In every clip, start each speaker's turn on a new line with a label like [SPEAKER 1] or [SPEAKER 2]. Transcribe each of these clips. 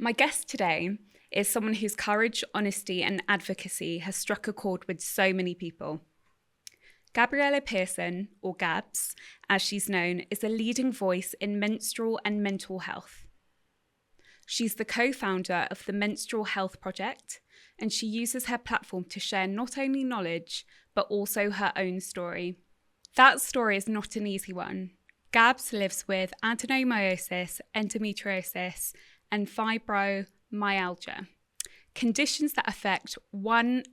[SPEAKER 1] My guest today is someone whose courage, honesty, and advocacy has struck a chord with so many people. Gabz Pearson, or Gabz, as she's known, is a leading voice in menstrual and mental health. She's the co-founder of the Menstrual Health Project, and she uses her platform to share not only knowledge, but also her own story. That story is not an easy one. Gabz lives with adenomyosis, endometriosis, and fibromyalgia, conditions that affect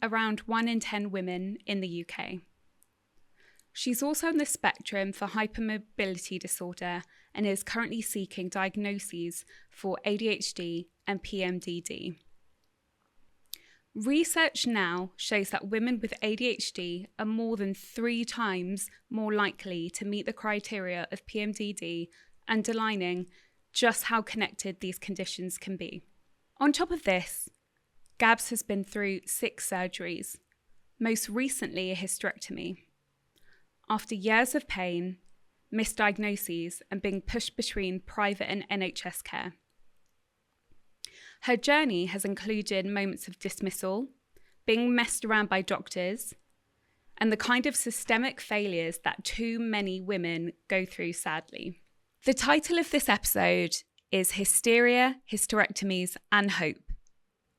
[SPEAKER 1] around 1 in 10 women in the UK. She's also on the spectrum for hypermobility disorder and is currently seeking diagnoses for ADHD and PMDD. Research now shows that women with ADHD are more than 3 times more likely to meet the criteria of PMDD, underlining just how connected these conditions can be. On top of this, Gabz has been through 6 surgeries, most recently a hysterectomy. After years of pain, misdiagnoses, and being pushed between private and NHS care. Her journey has included moments of dismissal, being messed around by doctors, and the kind of systemic failures that too many women go through, sadly. The title of this episode is Hysteria, Hysterectomies, and Hope,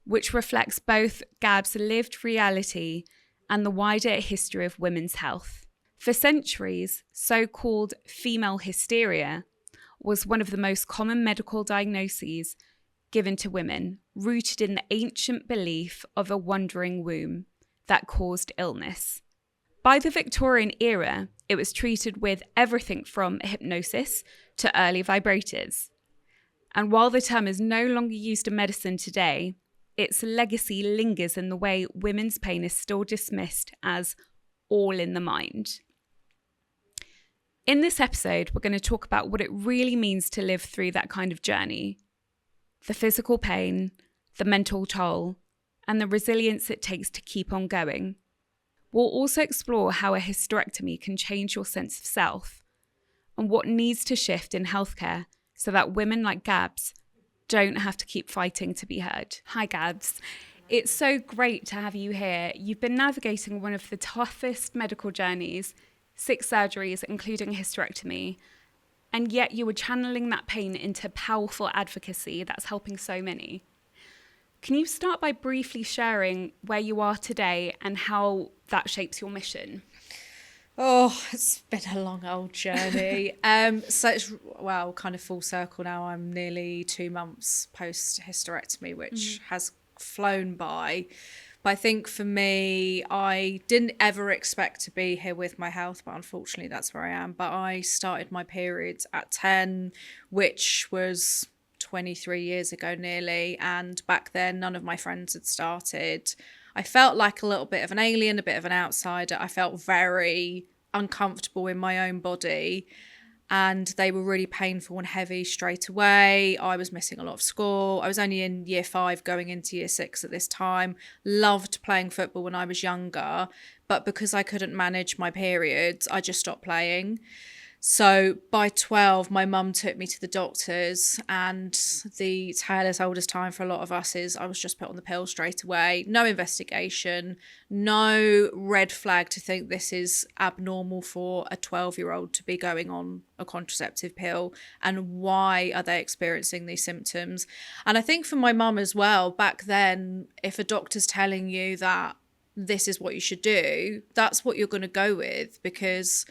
[SPEAKER 1] which reflects both Gabz's lived reality and the wider history of women's health. For centuries, so-called female hysteria was one of the most common medical diagnoses given to women, rooted in the ancient belief of a wandering womb that caused illness. By the Victorian era, it was treated with everything from hypnosis to early vibrators. And while the term is no longer used in medicine today, its legacy lingers in the way women's pain is still dismissed as all in the mind. In this episode, we're going to talk about what it really means to live through that kind of journey, the physical pain, the mental toll, and the resilience it takes to keep on going. We'll also explore how a hysterectomy can change your sense of self and what needs to shift in healthcare so that women like Gabz don't have to keep fighting to be heard. Hi, Gabz. It's so great to have you here. You've been navigating one of the toughest medical journeys, 6 surgeries, including a hysterectomy, and yet you were channeling that pain into powerful advocacy that's helping so many. Can you start by briefly sharing where you are today and how that shapes your mission?
[SPEAKER 2] Oh, it's been a long old journey. So it's, well, kind of full circle now. I'm nearly 2 months post hysterectomy, which has flown by. But I think for me, I didn't ever expect to be here with my health, but unfortunately that's where I am. But I started my periods at 10, which was 23 years ago nearly. And back then, none of my friends had started. I felt like a little bit of an alien, a bit of an outsider. I felt very uncomfortable in my own body. And they were really painful and heavy straight away. I was missing a lot of school. I was only in year 5 going into year 6 at this time. Loved playing football when I was younger, but because I couldn't manage my periods, I just stopped playing. So by 12, my mum took me to the doctors, and the tale as old as time for a lot of us is I was just put on the pill straight away. No investigation, no red flag to think this is abnormal for a 12-year-old to be going on a contraceptive pill, and why are they experiencing these symptoms? And I think for my mum as well, back then, if a doctor's telling you that this is what you should do, that's what you're going to go with, because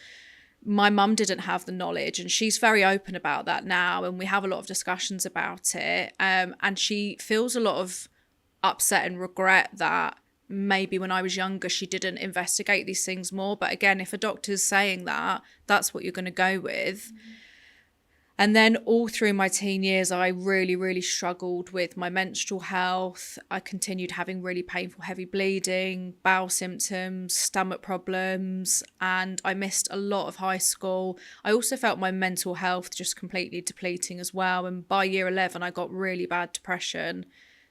[SPEAKER 2] my mum didn't have the knowledge, and she's very open about that now, and we have a lot of discussions about it, and she feels a lot of upset and regret that maybe when I was younger she didn't investigate these things more. But again, if a doctor's saying that, that's what you're going to go with. And then all through my teen years, I really, really struggled with my menstrual health. I continued having really painful, heavy bleeding, bowel symptoms, stomach problems, and I missed a lot of high school. I also felt my mental health just completely depleting as well. And by year 11, I got really bad depression.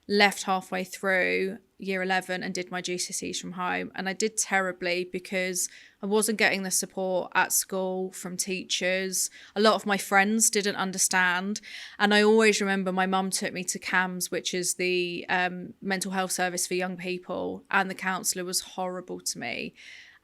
[SPEAKER 2] left halfway through year 11 and did my GCSEs from home. And I did terribly because I wasn't getting the support at school from teachers. A lot of my friends didn't understand. And I always remember my mum took me to CAMS, which is the mental health service for young people. And the counsellor was horrible to me.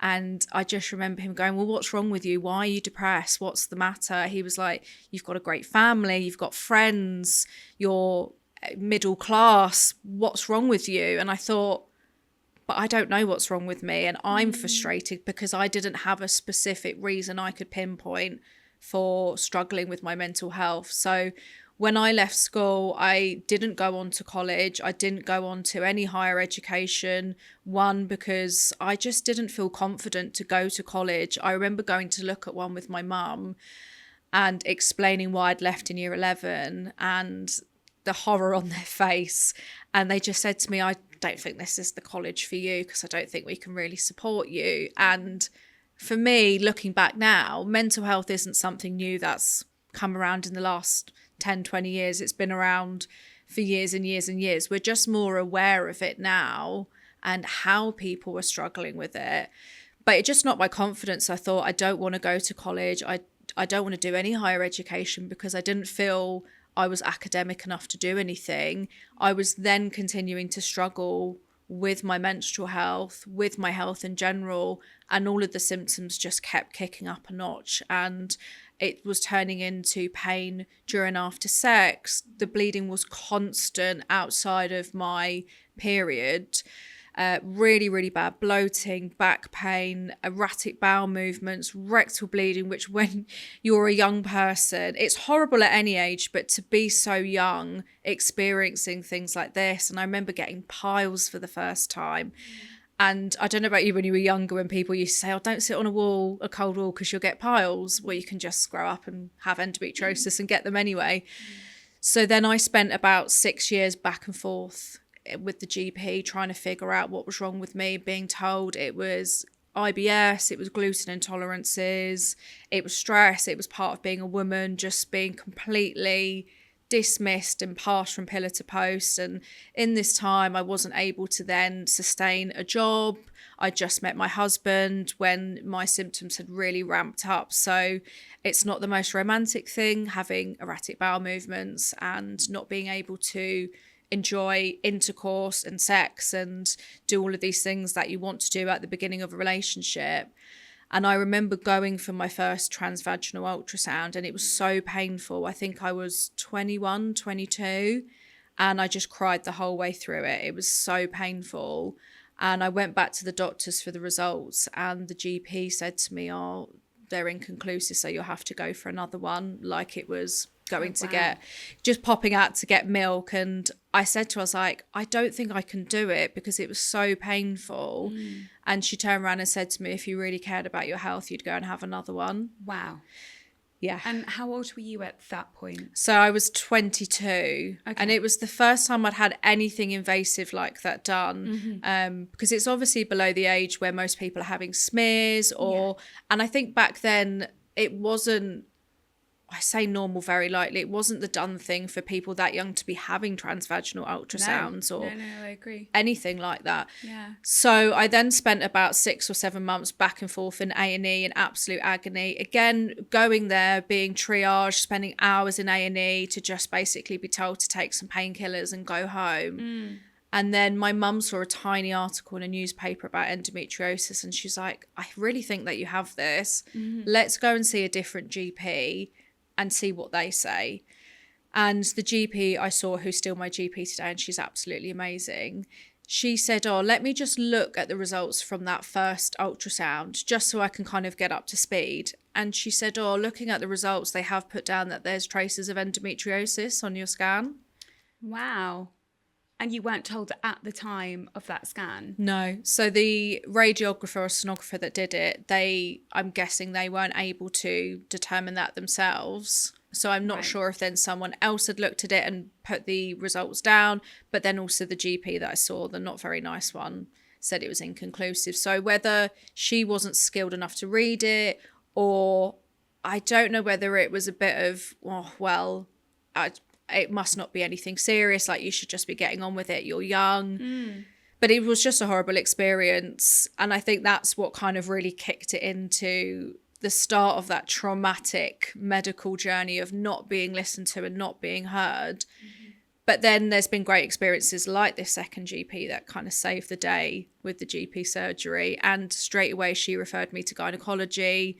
[SPEAKER 2] And I just remember him going, well, what's wrong with you? Why are you depressed? What's the matter? He was like, you've got a great family, you've got friends, you're middle class. What's wrong with you? And I thought, but I don't know what's wrong with me. And I'm frustrated because I didn't have a specific reason I could pinpoint for struggling with my mental health. So when I left school, I didn't go on to college. I didn't go on to any higher education. One, because I just didn't feel confident to go to college. I remember going to look at one with my mum and explaining why I'd left in year 11 and the horror on their face. And they just said to me, I don't think this is the college for you because I don't think we can really support you. And for me, looking back now, mental health isn't something new that's come around in the last 10, 20 years. It's been around for years and years and years. We're just more aware of it now and how people were struggling with it. But it just knocked my confidence. I thought, I don't want to go to college. I don't want to do any higher education because I didn't feel I was academic enough to do anything. I was then continuing to struggle with my menstrual health, with my health in general, and all of the symptoms just kept kicking up a notch. And it was turning into pain during and after sex. The bleeding was constant outside of my period. Really, really bad bloating, back pain, erratic bowel movements, rectal bleeding, which when you're a young person, it's horrible at any age, but to be so young, experiencing things like this. And I remember getting piles for the first time. And I don't know about you when you were younger, when people used to say, oh, don't sit on a cold wall because you'll get piles. Well, you can just grow up and have endometriosis and get them anyway. So then I spent about 6 years back and forth with the GP trying to figure out what was wrong with me, being told it was IBS, it was gluten intolerances, it was stress, it was part of being a woman, just being completely dismissed and passed from pillar to post. And in this time I wasn't able to then sustain a job. I just met my husband when my symptoms had really ramped up. So it's not the most romantic thing, having erratic bowel movements and not being able to enjoy intercourse and sex and do all of these things that you want to do at the beginning of a relationship. And I remember going for my first transvaginal ultrasound and it was so painful. I think I was 21, 22, and I just cried the whole way through it. It was so painful. And I went back to the doctors for the results and the GP said to me, oh, they're inconclusive, so you'll have to go for another one. Like it was going to get, just popping out to get milk. And I said to her, I was like, I don't think I can do it because it was so painful. And she turned around and said to me, if you really cared about your health, you'd go and have another one.
[SPEAKER 1] Wow.
[SPEAKER 2] Yeah.
[SPEAKER 1] And how old were you at that point?
[SPEAKER 2] So I was 22 and it was the first time I'd had anything invasive like that done. Because it's obviously below the age where most people are having smears and I think back then it wasn't, I say normal very lightly, it wasn't the done thing for people that young to be having transvaginal ultrasounds or
[SPEAKER 1] I agree.
[SPEAKER 2] anything like that.
[SPEAKER 1] Yeah.
[SPEAKER 2] So I then spent about 6 or 7 months back and forth in A&E in absolute agony. Again, going there, being triaged, spending hours in A&E to just basically be told to take some painkillers and go home. And then my mum saw a tiny article in a newspaper about endometriosis and she's like, I really think that you have this. Let's go and see a different GP and see what they say. And the GP I saw, who's still my GP today, and she's absolutely amazing, she said, oh, let me just look at the results from that first ultrasound just so I can kind of get up to speed. And she said, oh, looking at the results, they have put down that there's traces of endometriosis on your scan.
[SPEAKER 1] Wow. And you weren't told at the time of that scan?
[SPEAKER 2] No. So the radiographer or sonographer that did it, I'm guessing they weren't able to determine that themselves. So I'm not sure if then someone else had looked at it and put the results down. But then also the GP that I saw, the not very nice one, said it was inconclusive. So whether she wasn't skilled enough to read it, or I don't know whether it was a bit of, it must not be anything serious. Like, you should just be getting on with it. You're young. But it was just a horrible experience. And I think that's what kind of really kicked it into the start of that traumatic medical journey of not being listened to and not being heard. But then there's been great experiences like this second GP that kind of saved the day with the GP surgery. And straight away, she referred me to gynecology.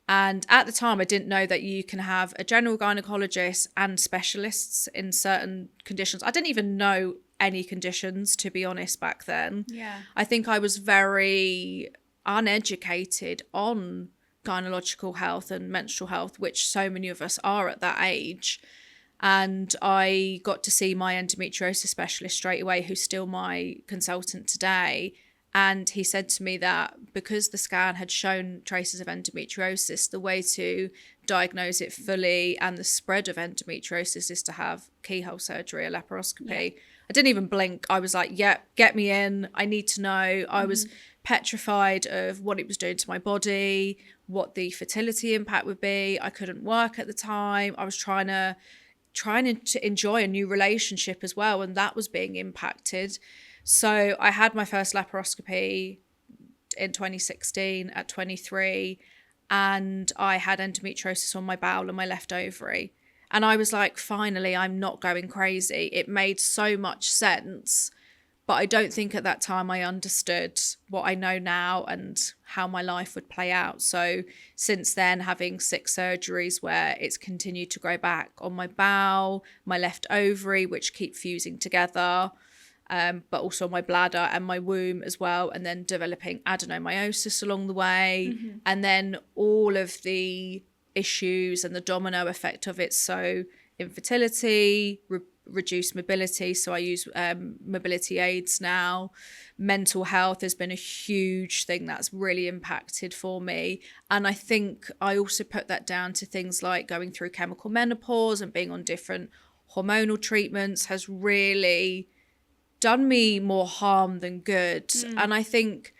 [SPEAKER 2] And at the time, I didn't know that you can have a general gynecologist and specialists in certain conditions. I didn't even know any conditions, to be honest, back then.
[SPEAKER 1] Yeah.
[SPEAKER 2] I think I was very uneducated on gynecological health and menstrual health, which so many of us are at that age. And I got to see my endometriosis specialist straight away, who's still my consultant today. And he said to me that because the scan had shown traces of endometriosis, the way to diagnose it fully and the spread of endometriosis is to have keyhole surgery, a laparoscopy. I didn't even blink. I was like, get me in. I need to know. I was petrified of what it was doing to my body, what the fertility impact would be. I couldn't work at the time. I was trying to enjoy a new relationship as well, and that was being impacted. So I had my first laparoscopy in 2016 at 23, and I had endometriosis on my bowel and my left ovary. And I was like, finally, I'm not going crazy. It made so much sense. But I don't think at that time I understood what I know now and how my life would play out. So since then, having 6 surgeries where it's continued to grow back on my bowel, my left ovary, which keep fusing together, but also my bladder and my womb as well, and then developing adenomyosis along the way, and then all of the issues and the domino effect of it. So infertility, reduced mobility, so I use mobility aids now. Mental health has been a huge thing that's really impacted for me, and I think I also put that down to things like going through chemical menopause and being on different hormonal treatments has really done me more harm than good. And I think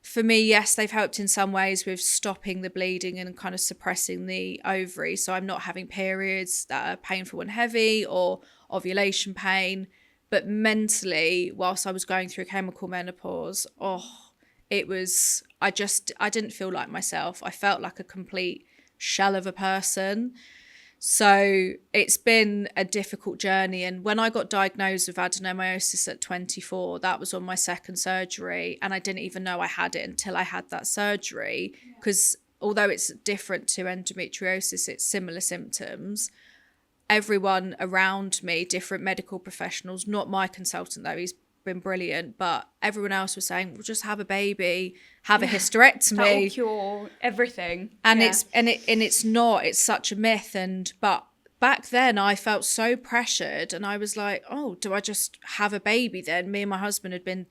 [SPEAKER 2] for me, yes, they've helped in some ways with stopping the bleeding and kind of suppressing the ovary, so I'm not having periods that are painful and heavy or ovulation pain. But mentally, whilst I was going through chemical menopause, I didn't feel like myself. I felt like a complete shell of a person. So it's been a difficult journey. And when I got diagnosed with adenomyosis at 24, that was on my second surgery. And I didn't even know I had it until I had that surgery. Because although it's different to endometriosis, it's similar symptoms. Everyone around me, different medical professionals, not my consultant though, he's been brilliant, but everyone else was saying, well, just have a baby, have a hysterectomy,
[SPEAKER 1] that'll cure everything.
[SPEAKER 2] And it's such a myth. But back then I felt so pressured, and I was like, oh, do I just have a baby then? Me and my husband had been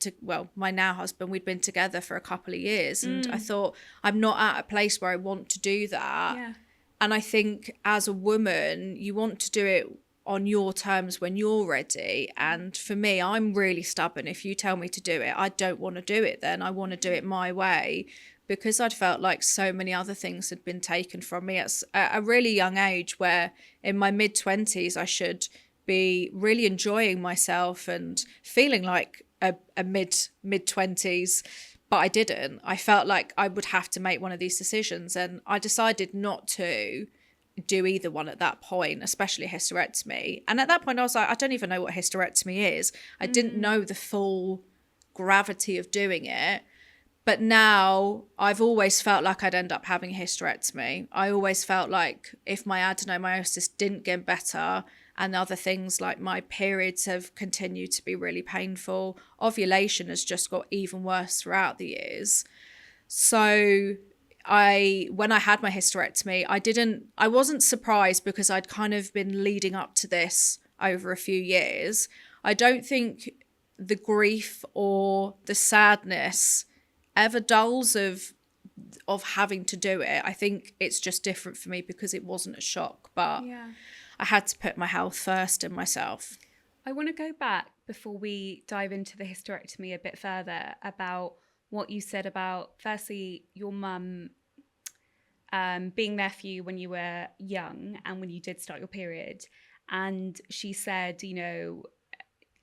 [SPEAKER 2] my now husband, we'd been together for a couple of years, and I thought, I'm not at a place where I want to do that. And I think as a woman, you want to do it on your terms when you're ready. And for me, I'm really stubborn. If you tell me to do it, I don't want to do it then. I want to do it my way, because I'd felt like so many other things had been taken from me at a really young age, where in my mid-20s I should be really enjoying myself and feeling like a mid-20s. But I didn't. I felt like I would have to make one of these decisions, and I decided not to do either one at that point, especially hysterectomy. And at that point I was like, I don't even know what hysterectomy is. I didn't know the full gravity of doing it. But now I've always felt like I'd end up having a hysterectomy. I always felt like if my adenomyosis didn't get better, and other things like my periods have continued to be really painful, ovulation has just got even worse throughout the years. So when I had my hysterectomy, I wasn't surprised, because I'd kind of been leading up to this over a few years. I don't think the grief or the sadness ever dulls of having to do it. I think it's just different for me because it wasn't a shock, but I had to put my health first and myself.
[SPEAKER 1] I want to go back before we dive into the hysterectomy a bit further about what you said about, firstly, your mum being there for you when you were young and when you did start your period, and she said, you know,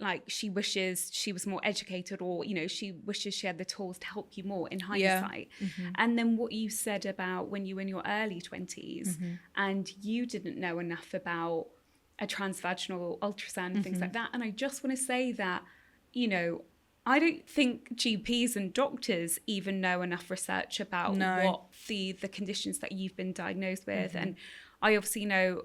[SPEAKER 1] like she wishes she was more educated, or, you know, she wishes she had the tools to help you more in hindsight. And then what you said about when you were in your early 20s and you didn't know enough about a transvaginal ultrasound and things like that. And I just want to say that, you know, I don't think GPs and doctors even know enough research about what the conditions that you've been diagnosed with. And I obviously know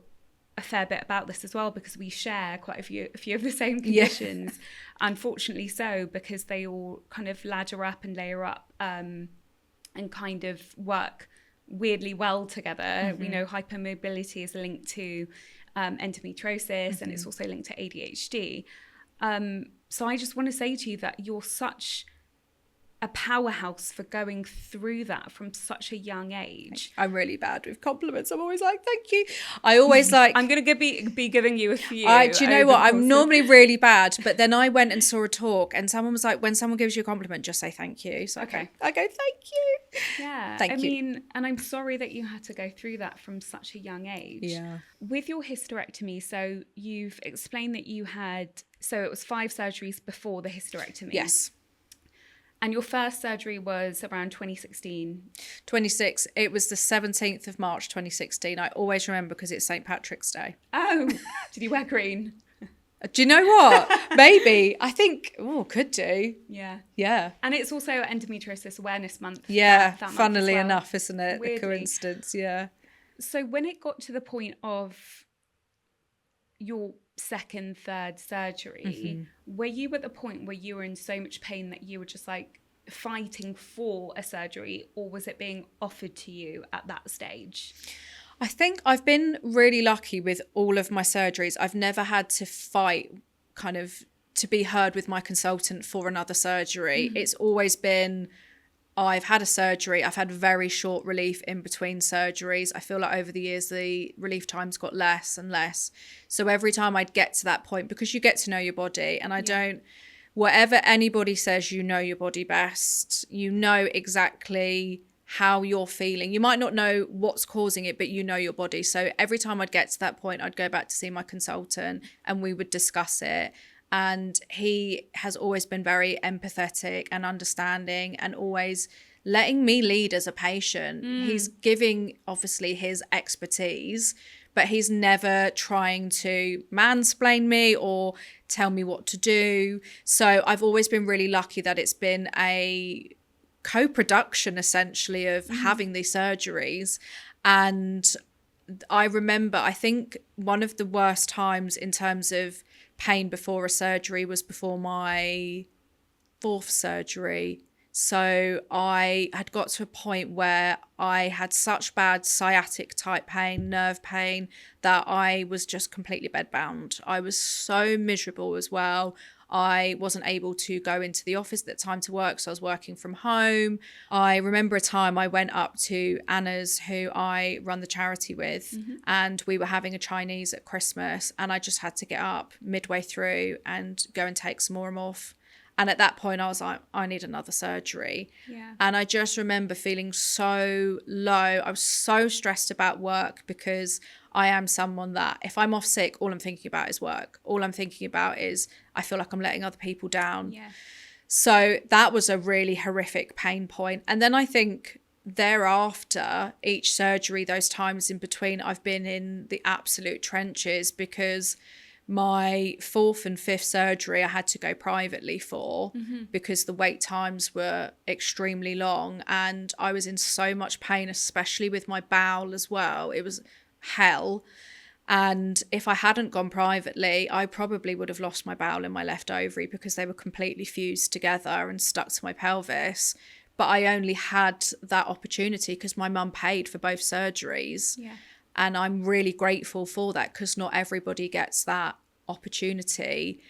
[SPEAKER 1] a fair bit about this as well, because we share quite a few of the same conditions, unfortunately so, because they all kind of ladder up and layer up and kind of work weirdly well together. We know hypermobility is linked to endometriosis and it's also linked to ADHD. So I just want to say to you that you're such a powerhouse for going through that from such a young age.
[SPEAKER 2] I'm really bad with compliments. I'm always like, thank you. I always like...
[SPEAKER 1] I'm going to be giving you a few.
[SPEAKER 2] Do you know what? I'm normally really bad, but then I went and saw a talk and someone was like, when someone gives you a compliment, just say thank you. So
[SPEAKER 1] okay.
[SPEAKER 2] I go, thank you.
[SPEAKER 1] Yeah.
[SPEAKER 2] Thank you.
[SPEAKER 1] I mean, and I'm sorry that you had to go through that from such a young age.
[SPEAKER 2] Yeah.
[SPEAKER 1] With your hysterectomy, so you've explained that you had, so it was 5 surgeries before the hysterectomy.
[SPEAKER 2] Yes.
[SPEAKER 1] And your first surgery was around 2016.
[SPEAKER 2] 26. It was the 17th of March, 2016. I always remember because it's St. Patrick's Day.
[SPEAKER 1] Oh, did you wear green?
[SPEAKER 2] Do you know what? Maybe. I think, could do.
[SPEAKER 1] Yeah.
[SPEAKER 2] Yeah.
[SPEAKER 1] And it's also Endometriosis Awareness Month.
[SPEAKER 2] Yeah,
[SPEAKER 1] that month
[SPEAKER 2] funnily
[SPEAKER 1] as well.
[SPEAKER 2] enough, isn't it?
[SPEAKER 1] Weirdly.
[SPEAKER 2] A coincidence, yeah.
[SPEAKER 1] So when it got to the point of your second, third surgery, were you at the point where you were in so much pain that you were just like fighting for a surgery, or was it being offered to you at that stage?
[SPEAKER 2] I think I've been really lucky with all of my surgeries. I've never had to fight kind of to be heard with my consultant for another surgery. It's always been, I've had a surgery, I've had very short relief in between surgeries. I feel like over the years, the relief times got less and less. So every time I'd get to that point, because you get to know your body, and I don't, whatever anybody says, you know your body best, you know exactly how you're feeling. You might not know what's causing it, but you know your body. So every time I'd get to that point, I'd go back to see my consultant and we would discuss it. And he has always been very empathetic and understanding and always letting me lead as a patient. He's giving, obviously, his expertise, but he's never trying to mansplain me or tell me what to do. So I've always been really lucky that it's been a co-production, essentially, of having these surgeries. And I remember, I think one of the worst times in terms of pain before a surgery was before my 4th surgery. So I had got to a point where I had such bad sciatic type pain, nerve pain, that I was just completely bedbound. I was so miserable as well. I wasn't able to go into the office at that time to work, so I was working from home. I remember a time I went up to Anna's, who I run the charity with, and we were having a Chinese at Christmas, and I just had to get up midway through and go and take some more Morph. And at that point, I was like, I need another surgery.
[SPEAKER 1] Yeah.
[SPEAKER 2] And I just remember feeling so low. I was so stressed about work because I am someone that if I'm off sick, all I'm thinking about is work. All I'm thinking about is I feel like I'm letting other people down.
[SPEAKER 1] Yeah.
[SPEAKER 2] So that was a really horrific pain point. And then I think thereafter, each surgery, those times in between, I've been in the absolute trenches because my 4th and 5th surgery I had to go privately for because the wait times were extremely long and I was in so much pain, especially with my bowel as well. It was hell. And if I hadn't gone privately, I probably would have lost my bowel and my left ovary because they were completely fused together and stuck to my pelvis. But I only had that opportunity because my mum paid for both surgeries.
[SPEAKER 1] Yeah.
[SPEAKER 2] And I'm really grateful for that because not everybody gets that opportunity.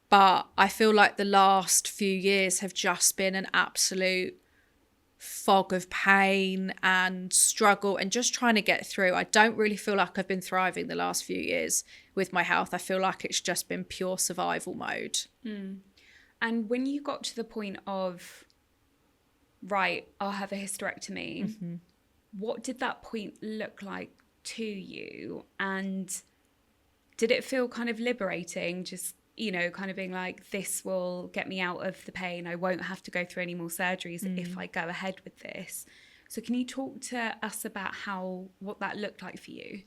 [SPEAKER 2] But I feel like the last few years have just been an absolute fog of pain and struggle and just trying to get through. I don't really feel like I've been thriving the last few years with my health. I feel like it's just been pure survival mode.
[SPEAKER 1] And when you got to the point of, right, I'll have a hysterectomy, what did that point look like to you? And Did it feel kind of liberating, just, kind of being like, this will get me out of the pain, I won't have to go through any more surgeries if I go ahead with this? So can you talk to us about what that looked like for you?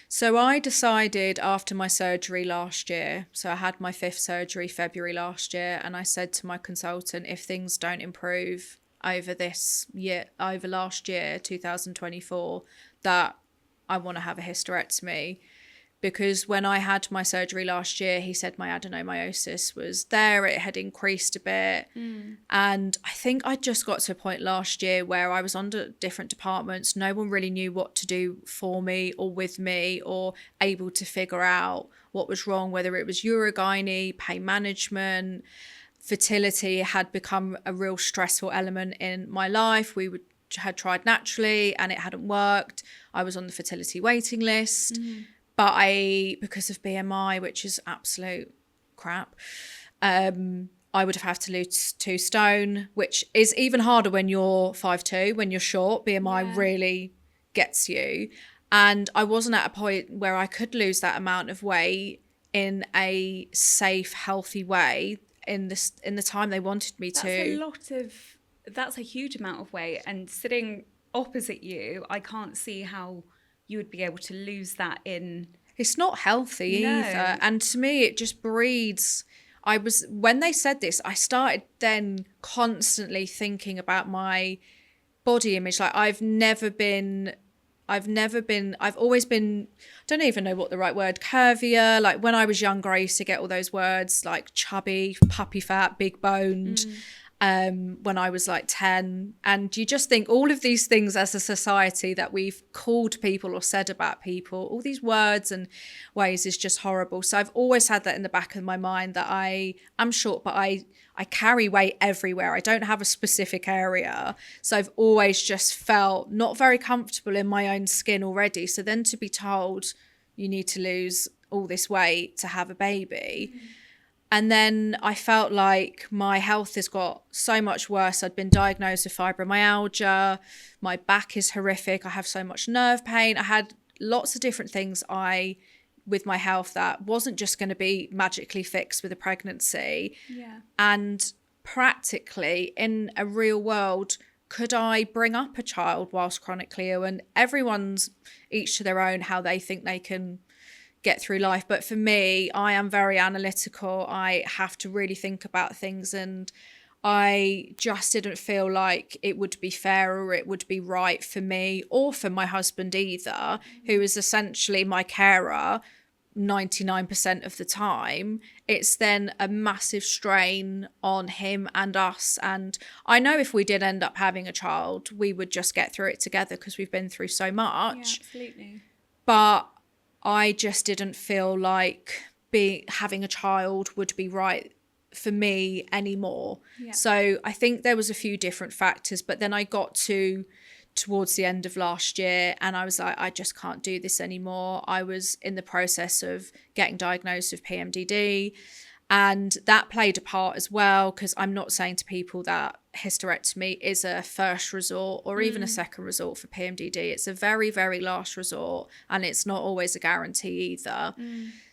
[SPEAKER 2] So I decided after my surgery last year, so I had my 5th surgery February last year, and I said to my consultant, if things don't improve over last year, 2024, that I want to have a hysterectomy. Because when I had my surgery last year, he said my adenomyosis was there. It had increased a bit. And I think I just got to a point last year where I was under different departments. No one really knew what to do for me or with me, or able to figure out what was wrong, whether it was urogyne, pain management, fertility had become a real stressful element in my life. Had tried naturally and it hadn't worked. I was on the fertility waiting list. But because of BMI, which is absolute crap, I would have had to lose 2 stone, which is even harder when you're 5'2", when you're short. BMI really gets you. And I wasn't at a point where I could lose that amount of weight in a safe, healthy way in the time they wanted me to.
[SPEAKER 1] That's a huge amount of weight. And sitting opposite you, I can't see how you would be able to lose that in...
[SPEAKER 2] It's not healthy either. And to me, it just breeds... When they said this, I started then constantly thinking about my body image. Like I've always been, I don't even know what the right word, curvier. Like when I was younger, I used to get all those words like chubby, puppy fat, big boned. When I was like 10, and you just think all of these things as a society that we've called people or said about people, all these words and ways is just horrible. So I've always had that in the back of my mind that I'm short, but I carry weight everywhere. I don't have a specific area. So I've always just felt not very comfortable in my own skin already. So then to be told you need to lose all this weight to have a baby. And then I felt like my health has got so much worse. I'd been diagnosed with fibromyalgia. My back is horrific. I have so much nerve pain. I had lots of different things with my health that wasn't just going to be magically fixed with a pregnancy. And practically in a real world, could I bring up a child whilst chronically ill? And everyone's each to their own how they think they can get through life. But for me, I am very analytical. I have to really think about things, and I just didn't feel like it would be fair or it would be right for me or for my husband either, who is essentially my carer 99% of the time. It's then a massive strain on him and us. And I know if we did end up having a child, we would just get through it together because we've been through so much.
[SPEAKER 1] Absolutely.
[SPEAKER 2] But I just didn't feel like having a child would be right for me anymore. So I think there was a few different factors, but then I got towards the end of last year and I was like, I just can't do this anymore. I was in the process of getting diagnosed with PMDD, and that played a part as well, because I'm not saying to people that hysterectomy is a first resort or even a second resort for PMDD. It's a very, very last resort, and it's not always a guarantee either.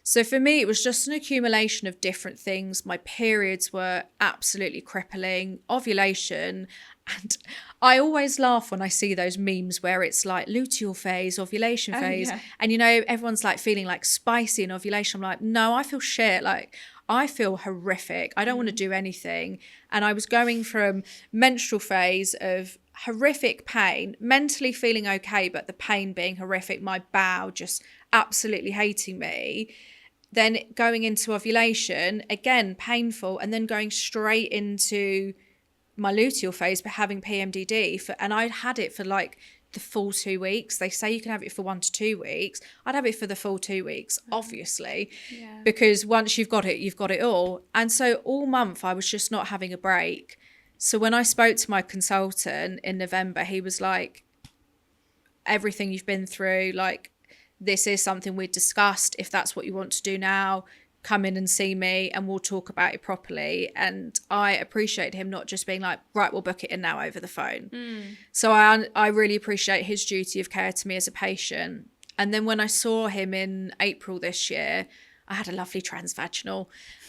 [SPEAKER 2] So for me, it was just an accumulation of different things. My periods were absolutely crippling, ovulation. And I always laugh when I see those memes where it's like luteal phase, ovulation phase. And, everyone's like feeling like spicy in ovulation. I'm like, no, I feel shit. Like, I feel horrific. I don't want to do anything. And I was going from menstrual phase of horrific pain, mentally feeling okay, but the pain being horrific, my bowel just absolutely hating me. Then going into ovulation, again, painful, and then going straight into my luteal phase, but having PMDD. And I'd had it for like the full 2 weeks. They say you can have it for 1 to 2 weeks. I'd have it for the full 2 weeks, obviously, because once you've got it, you've got it all. And so all month I was just not having a break. So when I spoke to my consultant in November, he was like, everything you've been through, like, this is something we discussed. If that's what you want to do now, come in and see me and we'll talk about it properly. And I appreciate him not just being like, right, we'll book it in now over the phone. So I really appreciate his duty of care to me as a patient. And then when I saw him in April this year, I had a lovely transvaginal.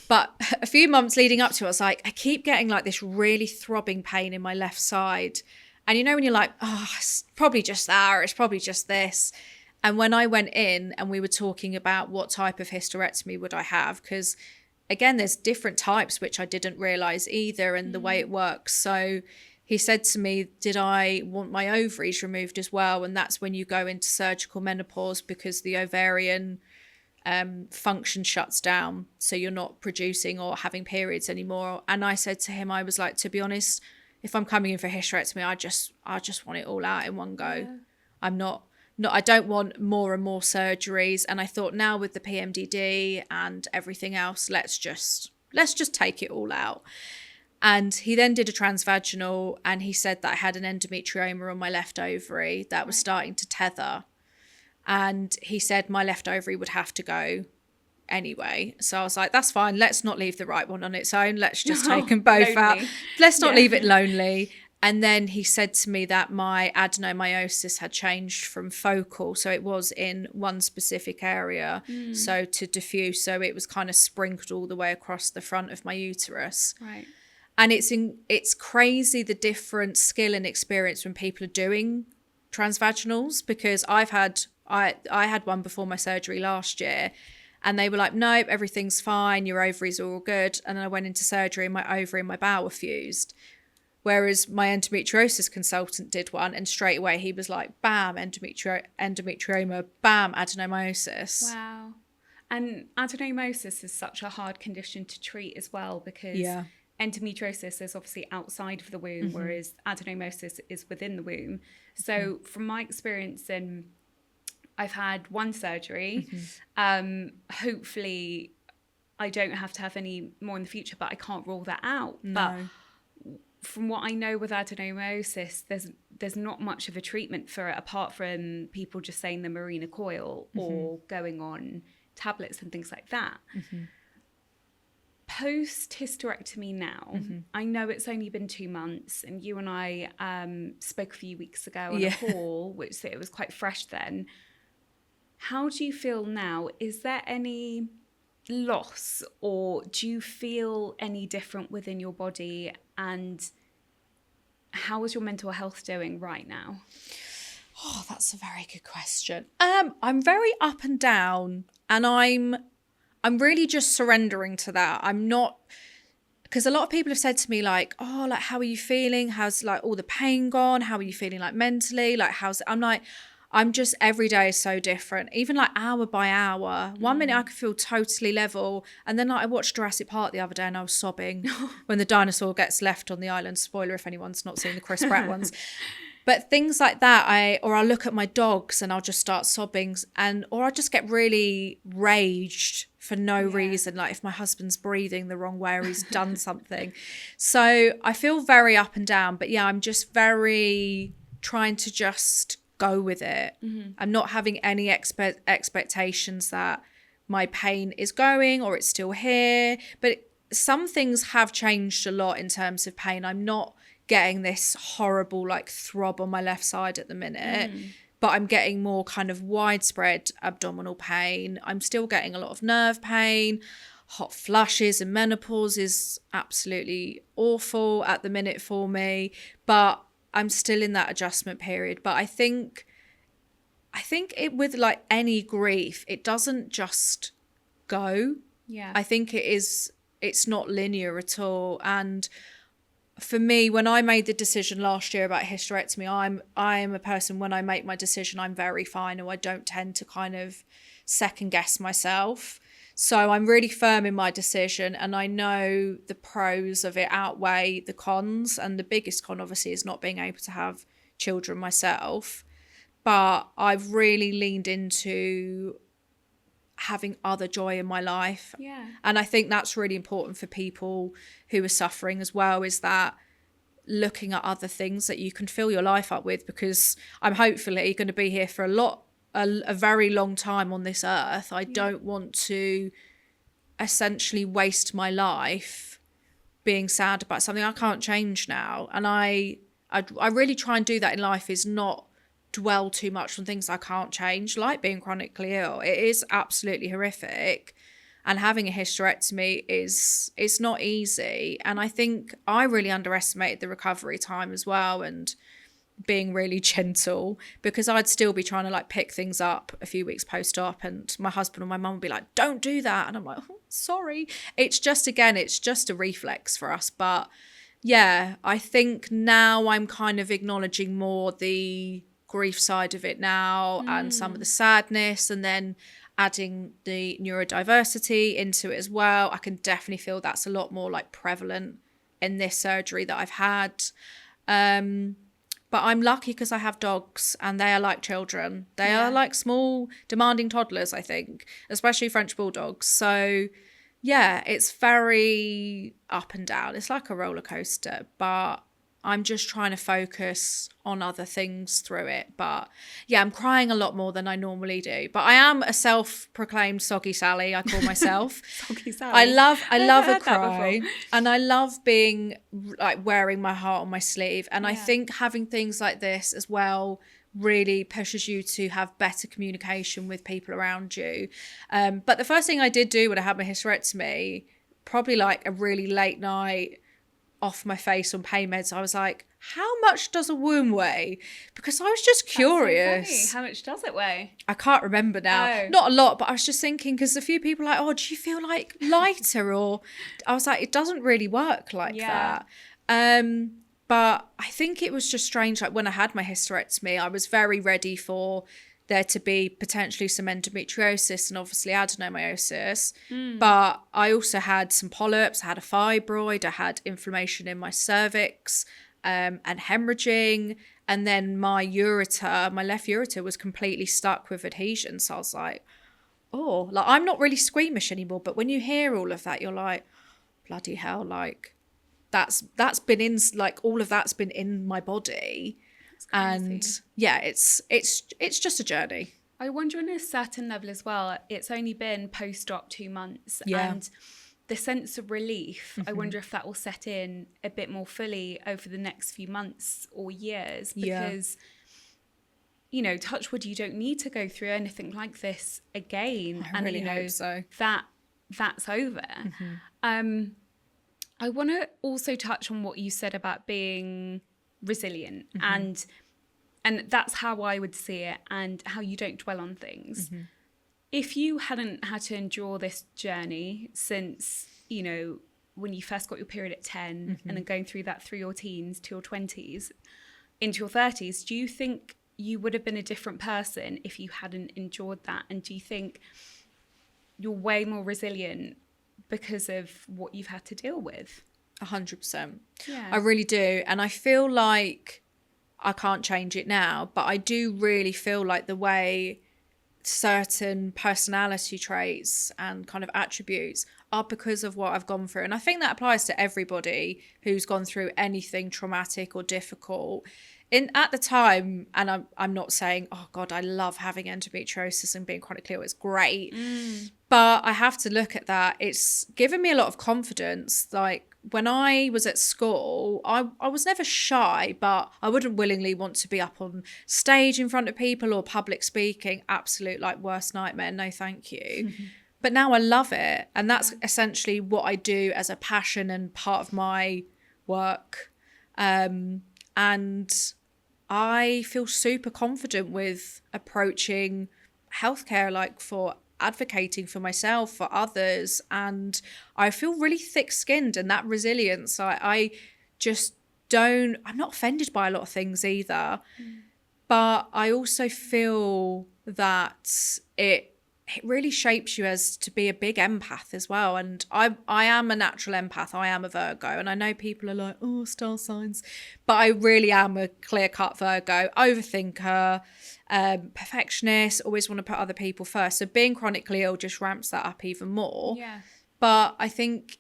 [SPEAKER 2] But a few months leading up to it, I was like, I keep getting like this really throbbing pain in my left side. And you know, when you're like, oh, it's probably just that, or it's probably just this. And when I went in and we were talking about what type of hysterectomy would I have, because again, there's different types, which I didn't realise either, and the way it works. So he said to me, did I want my ovaries removed as well? And that's when you go into surgical menopause, because the ovarian function shuts down. So you're not producing or having periods anymore. And I said to him, I was like, to be honest, if I'm coming in for hysterectomy, I just want it all out in one go. Yeah. I don't want more and more surgeries. And I thought, now with the PMDD and everything else, let's just take it all out. And he then did a transvaginal, and he said that I had an endometrioma on my left ovary that was starting to tether. And he said my left ovary would have to go anyway. So I was like, that's fine. Let's not leave the right one on its own. Let's just take them both out. Let's not leave it lonely. And then he said to me that my adenomyosis had changed from focal. So it was in one specific area. So to diffuse. So it was kind of sprinkled all the way across the front of my uterus.
[SPEAKER 1] Right.
[SPEAKER 2] And it's crazy the different skill and experience when people are doing transvaginals, because I had one before my surgery last year, and they were like, nope, everything's fine, your ovaries are all good. And then I went into surgery and my ovary and my bowel were fused. Whereas my endometriosis consultant did one, and straight away he was like, bam, endometrioma, bam, adenomyosis.
[SPEAKER 1] Wow. And adenomyosis is such a hard condition to treat as well, because endometriosis is obviously outside of the womb, whereas adenomyosis is within the womb. So from my experience, I've had one surgery. Hopefully I don't have to have any more in the future, but I can't rule that out.
[SPEAKER 2] No.
[SPEAKER 1] But from what I know with adenomyosis, there's not much of a treatment for it, apart from people just saying the Mirena coil or going on tablets and things like that. Post hysterectomy now, I know it's only been 2 months, and you and I spoke a few weeks ago on a call, which it was quite fresh then. How do you feel now? Is there any loss, or do you feel any different within your body? And how is your mental health doing right now?
[SPEAKER 2] Oh, that's a very good question. I'm very up and down, and I'm really just surrendering to that. I'm not, because a lot of people have said to me like, oh, like, how are you feeling? How's like all the pain gone? How are you feeling like mentally? Like, I'm like, I'm just, every day is so different. Even like hour by hour. 1 minute I could feel totally level. And then like I watched Jurassic Park the other day and I was sobbing when the dinosaur gets left on the island. Spoiler if anyone's not seen the Chris Pratt ones. But things like that, I'll look at my dogs and I'll just start sobbing, or I'll just get really raged for no reason, like if my husband's breathing the wrong way or he's done something. So I feel very up and down, but yeah, I'm just very trying to just go with it. I'm not having any expectations that my pain is going or it's still here, but some things have changed a lot in terms of pain. I'm not getting this horrible like throb on my left side at the minute, but I'm getting more kind of widespread abdominal pain. I'm still getting a lot of nerve pain. Hot flushes and menopause is absolutely awful at the minute for me, but I'm still in that adjustment period. But I think it, with like any grief, it doesn't just go. I think it's not linear at all. And for me, when I made the decision last year about hysterectomy, I am a person, when I make my decision, I'm very final. I don't tend to kind of second guess myself. So I'm really firm in my decision, and I know the pros of it outweigh the cons. And the biggest con, obviously, is not being able to have children myself. But I've really leaned into having other joy in my life. And I think that's really important for people who are suffering as well, is that looking at other things that you can fill your life up with, because I'm hopefully going to be here for a very long time on this earth. I don't want to essentially waste my life being sad about something I can't change now. And I really try and do that in life, is not dwell too much on things I can't change, like being chronically ill. It is absolutely horrific. And having a hysterectomy it's not easy. And I think I really underestimated the recovery time as well, and being really gentle, because I'd still be trying to like pick things up a few weeks post-op, and my husband or my mum would be like, don't do that. And I'm like, oh, sorry. It's just a reflex for us. But yeah, I think now I'm kind of acknowledging more the grief side of it now, and some of the sadness, and then adding the neurodiversity into it as well. I can definitely feel that's a lot more like prevalent in this surgery that I've had. But I'm lucky because I have dogs, and they are like children. They are like small, demanding toddlers, I think, especially French bulldogs. So yeah, it's very up and down. It's like a roller coaster, but I'm just trying to focus on other things through it. But yeah, I'm crying a lot more than I normally do. But I am a self-proclaimed soggy Sally, I call myself.
[SPEAKER 1] Soggy Sally.
[SPEAKER 2] I love a cry, and I love being like wearing my heart on my sleeve. And I think having things like this as well really pushes you to have better communication with people around you. But the first thing I did do when I had my hysterectomy, probably like a really late night, off my face on pain meds, I was like, how much does a womb weigh? Because I was just curious.
[SPEAKER 1] So funny. How much does it weigh?
[SPEAKER 2] I can't remember now.
[SPEAKER 1] Oh.
[SPEAKER 2] Not a lot, but I was just thinking, because a few people are like, oh, do you feel like lighter? Or I was like, it doesn't really work like that. But I think it was just strange. Like when I had my hysterectomy, I was very ready for there to be potentially some endometriosis and obviously adenomyosis. But I also had some polyps, I had a fibroid, I had inflammation in my cervix, and hemorrhaging. And then my ureter, my left ureter was completely stuck with adhesion. So I was like, oh, like I'm not really squeamish anymore. But when you hear all of that, you're like, bloody hell, like that's been in, like all of that's been in my body. And yeah, it's just a journey.
[SPEAKER 1] I wonder on a certain level as well, it's only been post-op 2 months, and the sense of relief, I wonder if that will set in a bit more fully over the next few months or years, because you know, touch wood, you don't need to go through anything like this again.
[SPEAKER 2] I really hope so.
[SPEAKER 1] That's over. I want to also touch on what you said about being resilient, and that's how I would see it, and how you don't dwell on things. If you hadn't had to endure this journey since, you know, when you first got your period at 10 and then going through that through your teens to your 20s into your 30s, do you think you would have been a different person if you hadn't endured that? And do you think you're way more resilient because of what you've had to deal with?
[SPEAKER 2] 100%.
[SPEAKER 1] Yeah.
[SPEAKER 2] I really do. And I feel like I can't change it now, but I do really feel like the way certain personality traits and kind of attributes are because of what I've gone through. And I think that applies to everybody who's gone through anything traumatic or difficult. At the time, and I'm not saying, oh God, I love having endometriosis and being chronically ill, it's great. But I have to look at that. It's given me a lot of confidence. Like when I was at school, I was never shy, but I wouldn't willingly want to be up on stage in front of people or public speaking. Absolute like worst nightmare. No, thank you. But now I love it. And that's essentially what I do as a passion and part of my work. And I feel super confident with approaching healthcare, like for advocating for myself, for others. And I feel really thick-skinned, and that resilience, I just I'm not offended by a lot of things either. But I also feel that it really shapes you as to be a big empath as well. And I am a natural empath. I am a Virgo. And I know people are like, oh, star signs. But I really am a clear-cut Virgo, overthinker, perfectionist, always want to put other people first. So being chronically ill just ramps that up even more.
[SPEAKER 1] Yeah.
[SPEAKER 2] But I think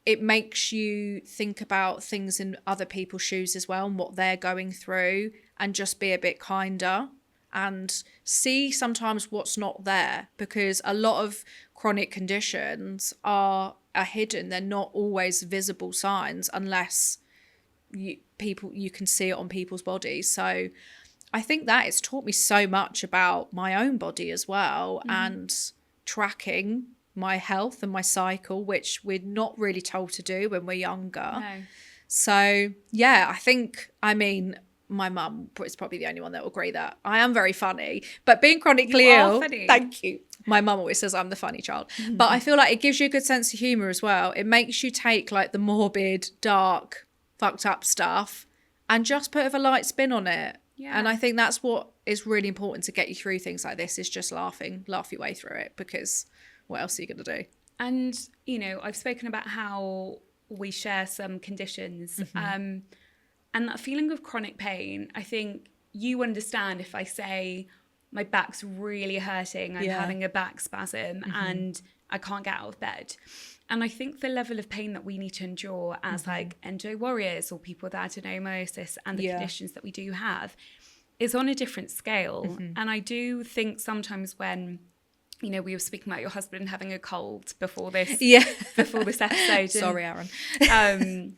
[SPEAKER 2] it makes you think about things in other people's shoes as well and what they're going through, and just be a bit kinder and see sometimes what's not there, because a lot of chronic conditions are hidden. They're not always visible signs unless you can see it on people's bodies. So I think that it's taught me so much about my own body as well, and tracking my health and my cycle, which we're not really told to do when we're younger.
[SPEAKER 1] No.
[SPEAKER 2] So yeah, I think, I mean, my mum is probably the only one that will agree that I am very funny, but being chronically ill,
[SPEAKER 1] funny.
[SPEAKER 2] thank you. My mum always says I'm the funny child, but I feel like it gives you a good sense of humor as well. It makes you take like the morbid, dark, fucked up stuff and just put a light spin on it.
[SPEAKER 1] Yeah.
[SPEAKER 2] And I think that's what is really important to get you through things like this, is just laugh your way through it, because what else are you going to do?
[SPEAKER 1] And, you know, I've spoken about how we share some conditions, and that feeling of chronic pain, I think you understand if I say my back's really hurting, I'm having a back spasm and I can't get out of bed. And I think the level of pain that we need to endure as like endo warriors or people with adenomyosis and the conditions that we do have is on a different scale. And I do think sometimes when, you know, we were speaking about your husband having a cold before this episode.
[SPEAKER 2] Sorry, Aaron.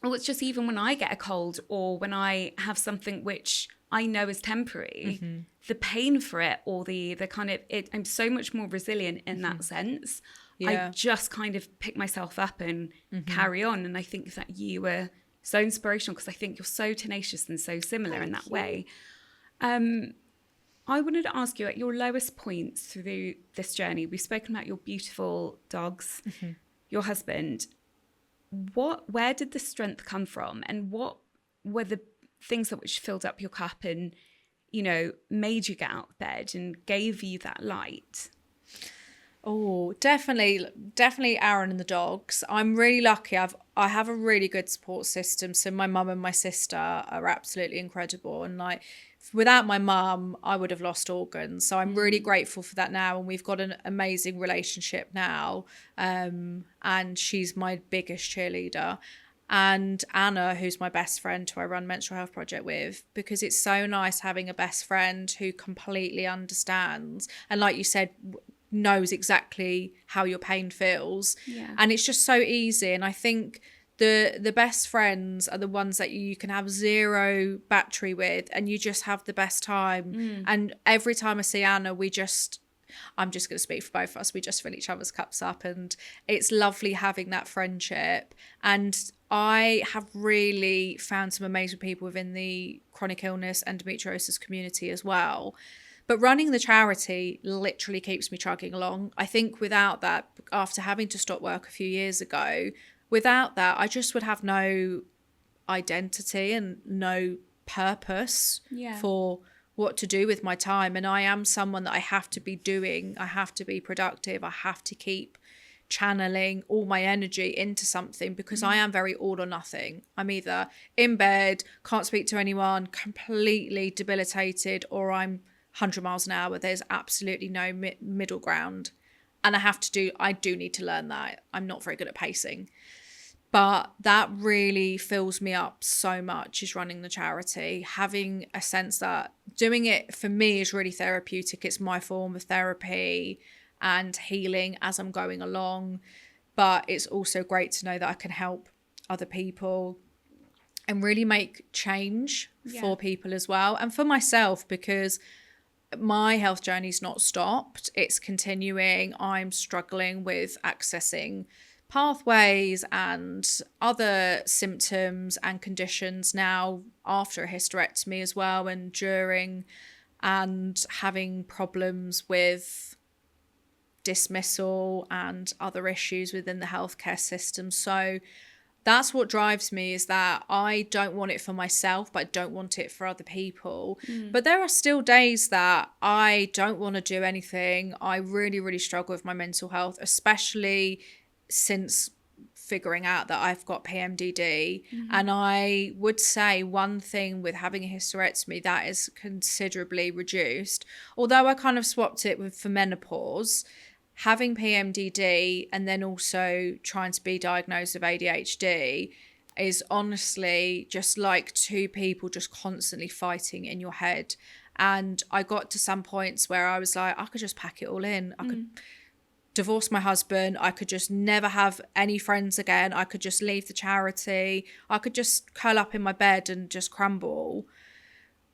[SPEAKER 1] Or it's just even when I get a cold or when I have something which I know is temporary, the pain for it or the kind of it, I'm so much more resilient in that sense. I just kind of pick myself up and carry on. And I think that you were so inspirational, because I think you're so tenacious and so similar in that way. I wanted to ask you, at your lowest points through this journey, we've spoken about your beautiful dogs, your husband. Where did the strength come from, and what were the things that which filled up your cup and, you know, made you get out of bed and gave you that light?
[SPEAKER 2] Oh, definitely Aaron and the dogs. I'm really lucky. I have a really good support system. So my mum and my sister are absolutely incredible. And like, without my mum, I would have lost organs. So I'm really grateful for that now. And we've got an amazing relationship now. And she's my biggest cheerleader. And Anna, who's my best friend, who I run Menstrual Health Project with, because it's so nice having a best friend who completely understands. And like you said, knows exactly how your pain feels. And it's just so easy. And I think the best friends are the ones that you can have zero battery with and you just have the best time. And every time I see Anna, I'm just going to speak for both of us, we just fill each other's cups up, and it's lovely having that friendship. And I have really found some amazing people within the chronic illness endometriosis community as well. But running the charity literally keeps me chugging along. I think without that, after having to stop work a few years ago, without that, I just would have no identity and no purpose for what to do with my time. And I am someone that I have to be doing. I have to be productive. I have to keep channeling all my energy into something, because I am very all or nothing. I'm either in bed, can't speak to anyone, completely debilitated, or I'm 100 miles an hour. There's absolutely no middle ground. And I do need to learn that. I'm not very good at pacing. But that really fills me up so much, is running the charity. Having a sense that doing it for me is really therapeutic. It's my form of therapy and healing as I'm going along. But it's also great to know that I can help other people and really make change for people as well. And for myself, because my health journey's not stopped. It's continuing. I'm struggling with accessing pathways and other symptoms and conditions now after a hysterectomy as well, and during, and having problems with dismissal and other issues within the healthcare system. So that's what drives me, is that I don't want it for myself, but I don't want it for other people. But there are still days that I don't want to do anything. I really, really struggle with my mental health, especially since figuring out that I've got PMDD. And I would say one thing with having a hysterectomy, that is considerably reduced. Although I kind of swapped it for menopause, having PMDD and then also trying to be diagnosed with ADHD is honestly just like two people just constantly fighting in your head. And I got to some points where I was like, I could just pack it all in. I could divorce my husband. I could just never have any friends again. I could just leave the charity. I could just curl up in my bed and just crumble.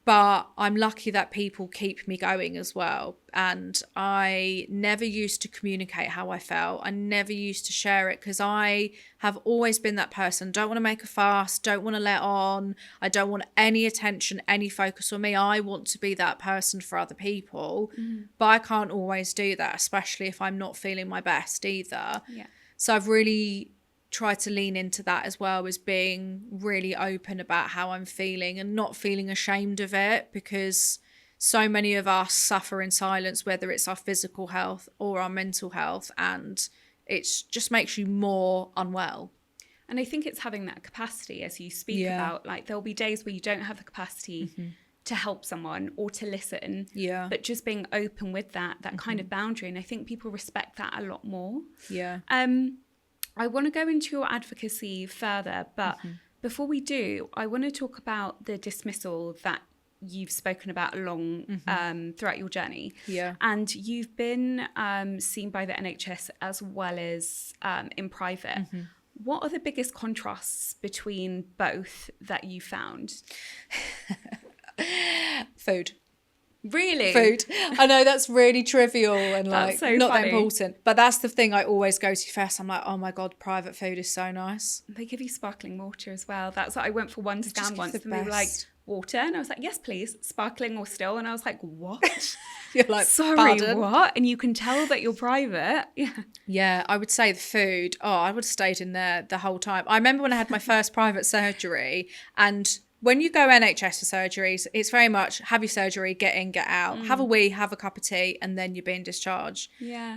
[SPEAKER 2] But I'm lucky that people keep me going as well. And I never used to communicate how I felt. I never used to share it because I have always been that person. Don't want to make a fuss, don't want to let on. I don't want any attention, any focus on me. I want to be that person for other people. But I can't always do that, especially if I'm not feeling my best either.
[SPEAKER 1] Yeah.
[SPEAKER 2] So I've really tried to lean into that as well, as being really open about how I'm feeling and not feeling ashamed of it, because so many of us suffer in silence, whether it's our physical health or our mental health, and it just makes you more unwell.
[SPEAKER 1] And I think it's having that capacity, as you speak about, like there'll be days where you don't have the capacity to help someone or to listen, but just being open with that kind of boundary. And I think people respect that a lot more. I want to go into your advocacy further, but before we do, I want to talk about the dismissal that you've spoken about along throughout your journey. And you've been seen by the NHS as well as in private. What are the biggest contrasts between both that you found?
[SPEAKER 2] Food.
[SPEAKER 1] Really?
[SPEAKER 2] Food. I know that's really trivial and like
[SPEAKER 1] so
[SPEAKER 2] not
[SPEAKER 1] funny.
[SPEAKER 2] that important, but that's the thing I always go to first. I'm like, oh my God, private food is so nice.
[SPEAKER 1] They give you sparkling water as well. That's what I went for one scan once, and they were like,
[SPEAKER 2] best.
[SPEAKER 1] water? And I was like, yes, please, sparkling or still. And I was like, what?
[SPEAKER 2] You're like,
[SPEAKER 1] sorry,
[SPEAKER 2] pardon?
[SPEAKER 1] what? And you can tell that you're private.
[SPEAKER 2] Yeah, I would say the food. Oh, I would have stayed in there the whole time. I remember when I had my first private surgery, and when you go NHS for surgeries, it's very much have your surgery, get in, get out, have a wee, have a cup of tea, and then you're being discharged.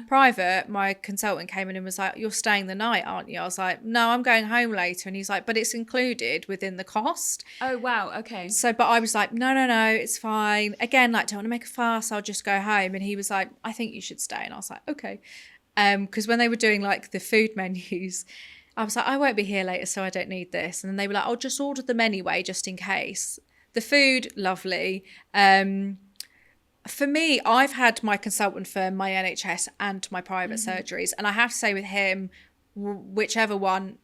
[SPEAKER 2] Private, my consultant came in and was like, you're staying the night, aren't you? I was like, no, I'm going home later. And he's like, but it's included within the cost.
[SPEAKER 1] Oh, wow. Okay.
[SPEAKER 2] So, but I was like, no, it's fine. Again, like, don't want to make a fuss. I'll just go home. And he was like, I think you should stay. And I was like, okay. Because when they were doing like the food menus, I was like, I won't be here later, so I don't need this. And then they were like, I'll just order them anyway, just in case. The food, lovely. For me, I've had my consultant for my NHS and my private surgeries. And I have to say with him, whichever one,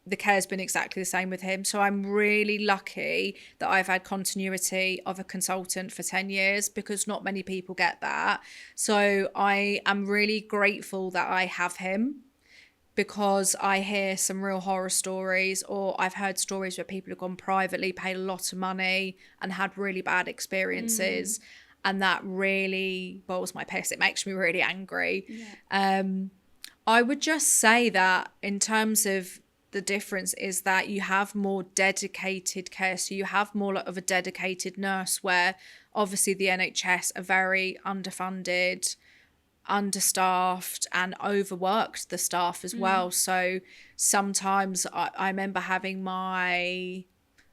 [SPEAKER 2] the care's been exactly the same with him. So I'm really lucky that I've had continuity of a consultant for 10 years, because not many people get that. So I am really grateful that I have him, because I hear some real horror stories, or I've heard stories where people have gone privately, paid a lot of money and had really bad experiences. And that really boils my piss. It makes me really angry. I would just say that in terms of the difference is that you have more dedicated care. So you have more of a dedicated nurse, where obviously the NHS are very underfunded, understaffed, and overworked the staff as well. So sometimes I remember having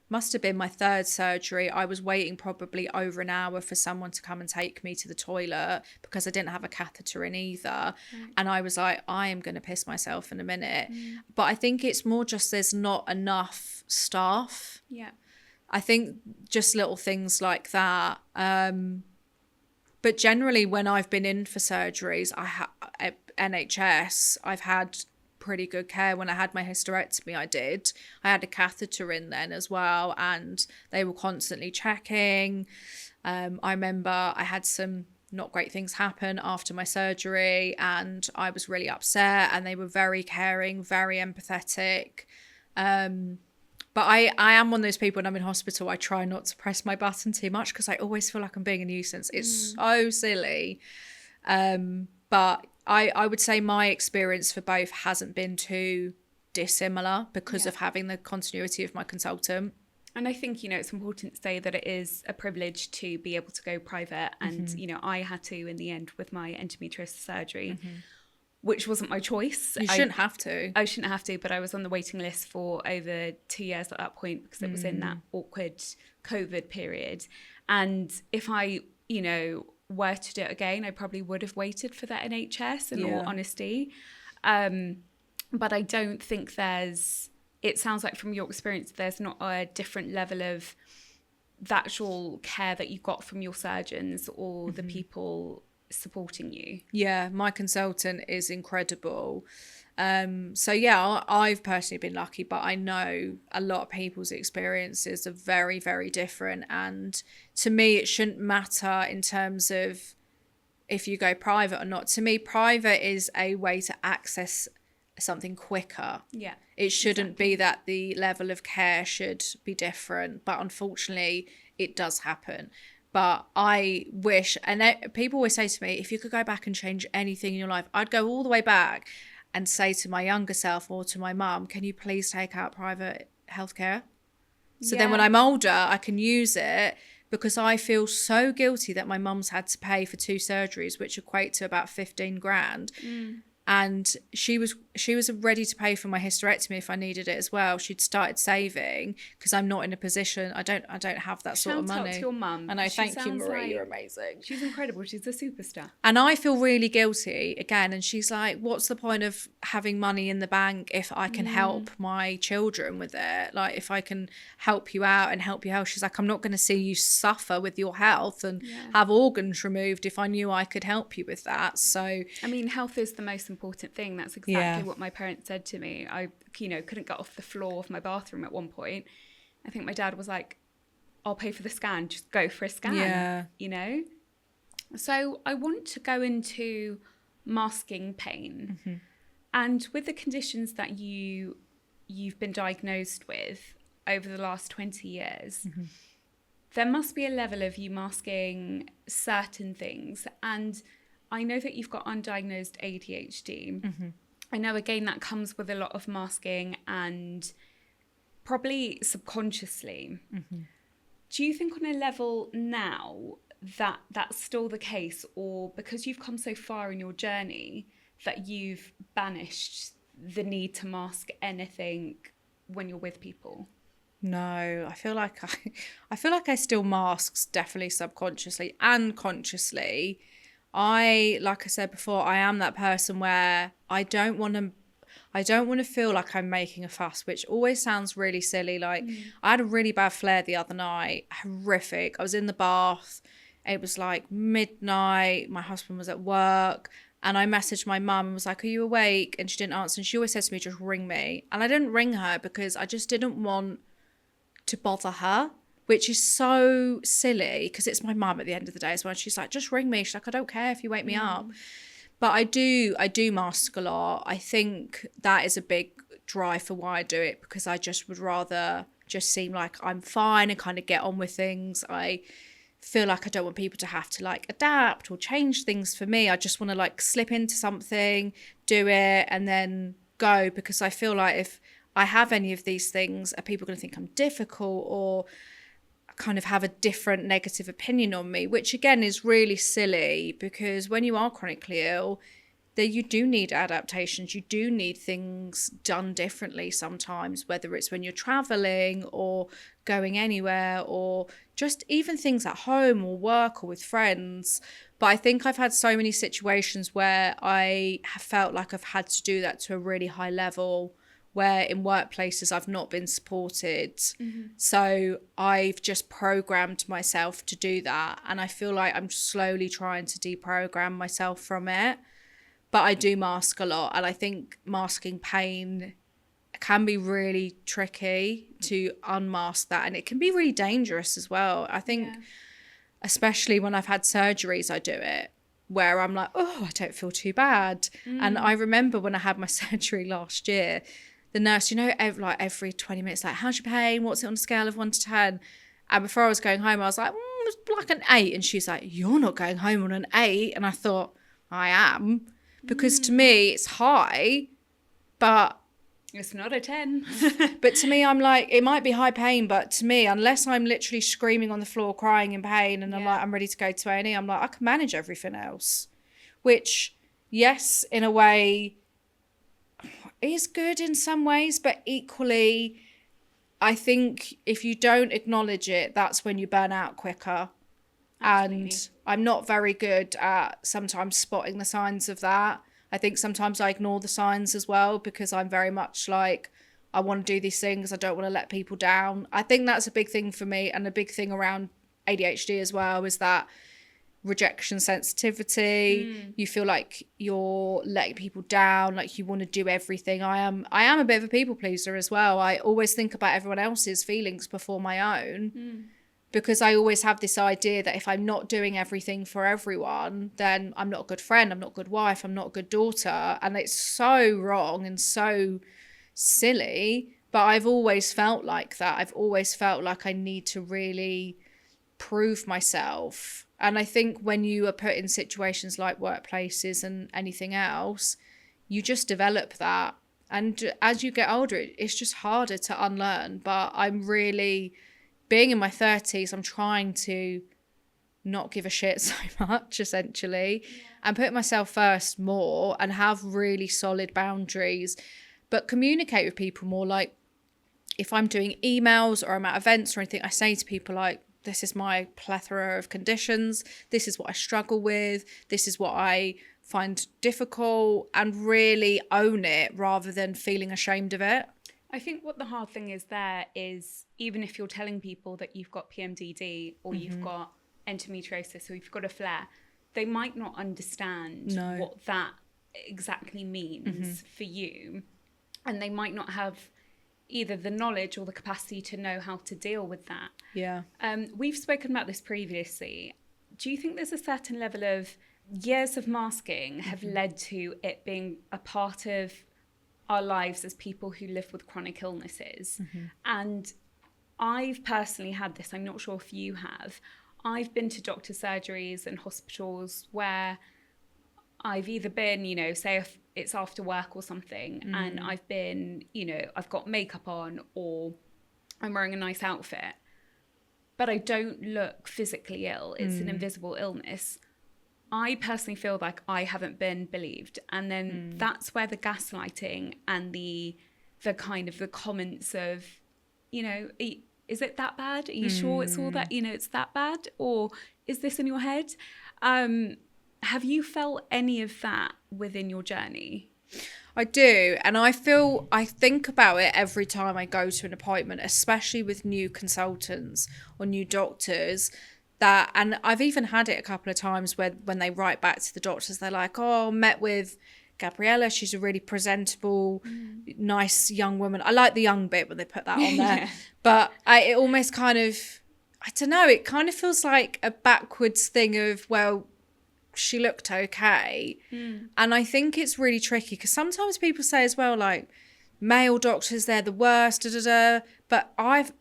[SPEAKER 2] must have been my third surgery. I was waiting probably over an hour for someone to come and take me to the toilet, because I didn't have a catheter in either. And I was like, I am going to piss myself in a minute. But I think it's more just there's not enough staff. I think just little things like that. But generally, when I've been in for surgeries, at NHS, I've had pretty good care. When I had my hysterectomy, I had a catheter in then as well, and they were constantly checking. I remember I had some not great things happen after my surgery, and I was really upset, and they were very caring, very empathetic. But I am one of those people when I'm in hospital, I try not to press my button too much, because I always feel like I'm being a nuisance. It's so silly. But I would say my experience for both hasn't been too dissimilar, because of having the continuity of my consultant.
[SPEAKER 1] And I think, it's important to say that it is a privilege to be able to go private. And, I had to in the end with my endometriosis surgery. Which wasn't my choice.
[SPEAKER 2] You shouldn't have to.
[SPEAKER 1] I shouldn't have to, but I was on the waiting list for over 2 years at that point, because it was in that awkward COVID period. And if I, were to do it again, I probably would have waited for the NHS, in all honesty. But I don't think it sounds like from your experience, there's not a different level of the actual care that you got from your surgeons or the people supporting you.
[SPEAKER 2] Yeah, my consultant is incredible. So yeah, I've personally been lucky, but I know a lot of people's experiences are very, very different. And to me, it shouldn't matter in terms of if you go private or not. To me, private is a way to access something quicker.
[SPEAKER 1] Yeah.
[SPEAKER 2] It shouldn't be that the level of care should be different, but unfortunately it does happen. But I wish, and people always say to me, if you could go back and change anything in your life, I'd go all the way back and say to my younger self or to my mum, can you please take out private healthcare? So then when I'm older, I can use it, because I feel so guilty that my mum's had to pay for 2 surgeries, which equate to about 15 grand. And she was ready to pay for my hysterectomy if I needed it as well. She'd started saving, because I'm not in a position. I don't have that sort of money.
[SPEAKER 1] Shout out to your mum.
[SPEAKER 2] I know. Thank you, Marie. You're amazing.
[SPEAKER 1] She's incredible. She's a superstar.
[SPEAKER 2] And I feel really guilty again. And she's like, "What's the point of having money in the bank if I can help my children with it? Like, if I can help you out and help you out." She's like, "I'm not going to see you suffer with your health and have organs removed if I knew I could help you with that." So,
[SPEAKER 1] I mean, health is the most important thing. That's exactly what my parents said to me. I, couldn't get off the floor of my bathroom at one point. I think my dad was like, "I'll pay for the scan. Just go for a scan." So I want to go into masking pain, and with the conditions that you've been diagnosed with over the last 20 years, there must be a level of you masking certain things. And I know that you've got undiagnosed ADHD. I know, again, that comes with a lot of masking and probably subconsciously. Do you think on a level now that that's still the case, or because you've come so far in your journey that you've banished the need to mask anything when you're with people?
[SPEAKER 2] No, I feel like I still masks, definitely subconsciously and consciously. Like I said before, I am that person where I don't want to feel like I'm making a fuss, which always sounds really silly. Like, I had a really bad flare the other night, horrific. I was in the bath. It was like midnight. My husband was at work, and I messaged my mum and was like, "Are you awake?" And she didn't answer. And she always says to me, "Just ring me." And I didn't ring her because I just didn't want to bother her, which is so silly because it's my mum at the end of the day as well. And she's like, "Just ring me." She's like, "I don't care if you wake me up." But I do mask a lot. I think that is a big drive for why I do it, because I just would rather just seem like I'm fine and kind of get on with things. I feel like I don't want people to have to like adapt or change things for me. I just want to like slip into something, do it, and then go, because I feel like if I have any of these things, are people going to think I'm difficult or kind of have a different negative opinion on me, which again is really silly, because when you are chronically ill, that you do need adaptations, you do need things done differently sometimes, whether it's when you're traveling or going anywhere, or just even things at home or work or with friends. But I think I've had so many situations where I have felt like I've had to do that to a really high level, where in workplaces I've not been supported. So I've just programmed myself to do that. And I feel like I'm slowly trying to deprogram myself from it. But I do mask a lot. And I think masking pain can be really tricky to unmask that. And it can be really dangerous as well. I think, especially when I've had surgeries, I do it where I'm like, "Oh, I don't feel too bad." And I remember when I had my surgery last year, the nurse, every 20 minutes, like, "How's your pain? What's it on a scale of 1 to 10? And before I was going home, I was like, "It's like an 8. And she's like, "You're not going home on an 8. And I thought, I am. Because to me, it's high, but
[SPEAKER 1] it's not a 10.
[SPEAKER 2] But to me, I'm like, it might be high pain, but to me, unless I'm literally screaming on the floor, crying in pain, and I'm like, I'm ready to go to A&E, I'm like, I can manage everything else. Which, yes, in a way, is good in some ways, but equally, I think if you don't acknowledge it, that's when you burn out quicker. Absolutely. And I'm not very good at sometimes spotting the signs of that. I think sometimes I ignore the signs as well, because I'm very much like, I want to do these things. I don't want to let people down. I think that's a big thing for me, and a big thing around ADHD as well, is that rejection sensitivity. You feel like you're letting people down, like you want to do everything. I am a bit of a people pleaser as well. I always think about everyone else's feelings before my own, because I always have this idea that if I'm not doing everything for everyone, then I'm not a good friend, I'm not a good wife, I'm not a good daughter. And it's so wrong and so silly, but I've always felt like that. I've always felt like I need to really prove myself. And I think when you are put in situations like workplaces and anything else, you just develop that. And as you get older, it's just harder to unlearn. But I'm really, being in my 30s, I'm trying to not give a shit so much, essentially, and put myself first more and have really solid boundaries, but communicate with people more. Like if I'm doing emails or I'm at events or anything, I say to people like, this is my plethora of conditions, this is what I struggle with, this is what I find difficult, and really own it rather than feeling ashamed of it.
[SPEAKER 1] I think what the hard thing is there is, even if you're telling people that you've got PMDD or you've got endometriosis or you've got a flare, they might not understand what that exactly means for you. And they might not have either the knowledge or the capacity to know how to deal with that.
[SPEAKER 2] Yeah.
[SPEAKER 1] We've spoken about this previously. Do you think there's a certain level of years of masking have led to it being a part of our lives as people who live with chronic illnesses? And I've personally had this, I'm not sure if you have. I've been to doctor's surgeries and hospitals where I've either been, you know, say if it's after work or something, and I've been, you know, I've got makeup on or I'm wearing a nice outfit, but I don't look physically ill. It's an invisible illness. I personally feel like I haven't been believed. And then that's where the gaslighting and the kind of the comments of, you know, is it that bad? Are you sure it's all that, you know, it's that bad? Or is this in your head? Have you felt any of that within your journey?
[SPEAKER 2] I do. And I think about it every time I go to an appointment, especially with new consultants or new doctors. And I've even had it a couple of times when they write back to the doctors, they're like, oh, met with Gabriella. She's a really presentable, nice young woman. I like the young bit when they put that on there. But it almost kind of, I don't know, it kind of feels like a backwards thing of, well, she looked okay. And I think it's really tricky because sometimes people say as well, like, male doctors, they're the worst, but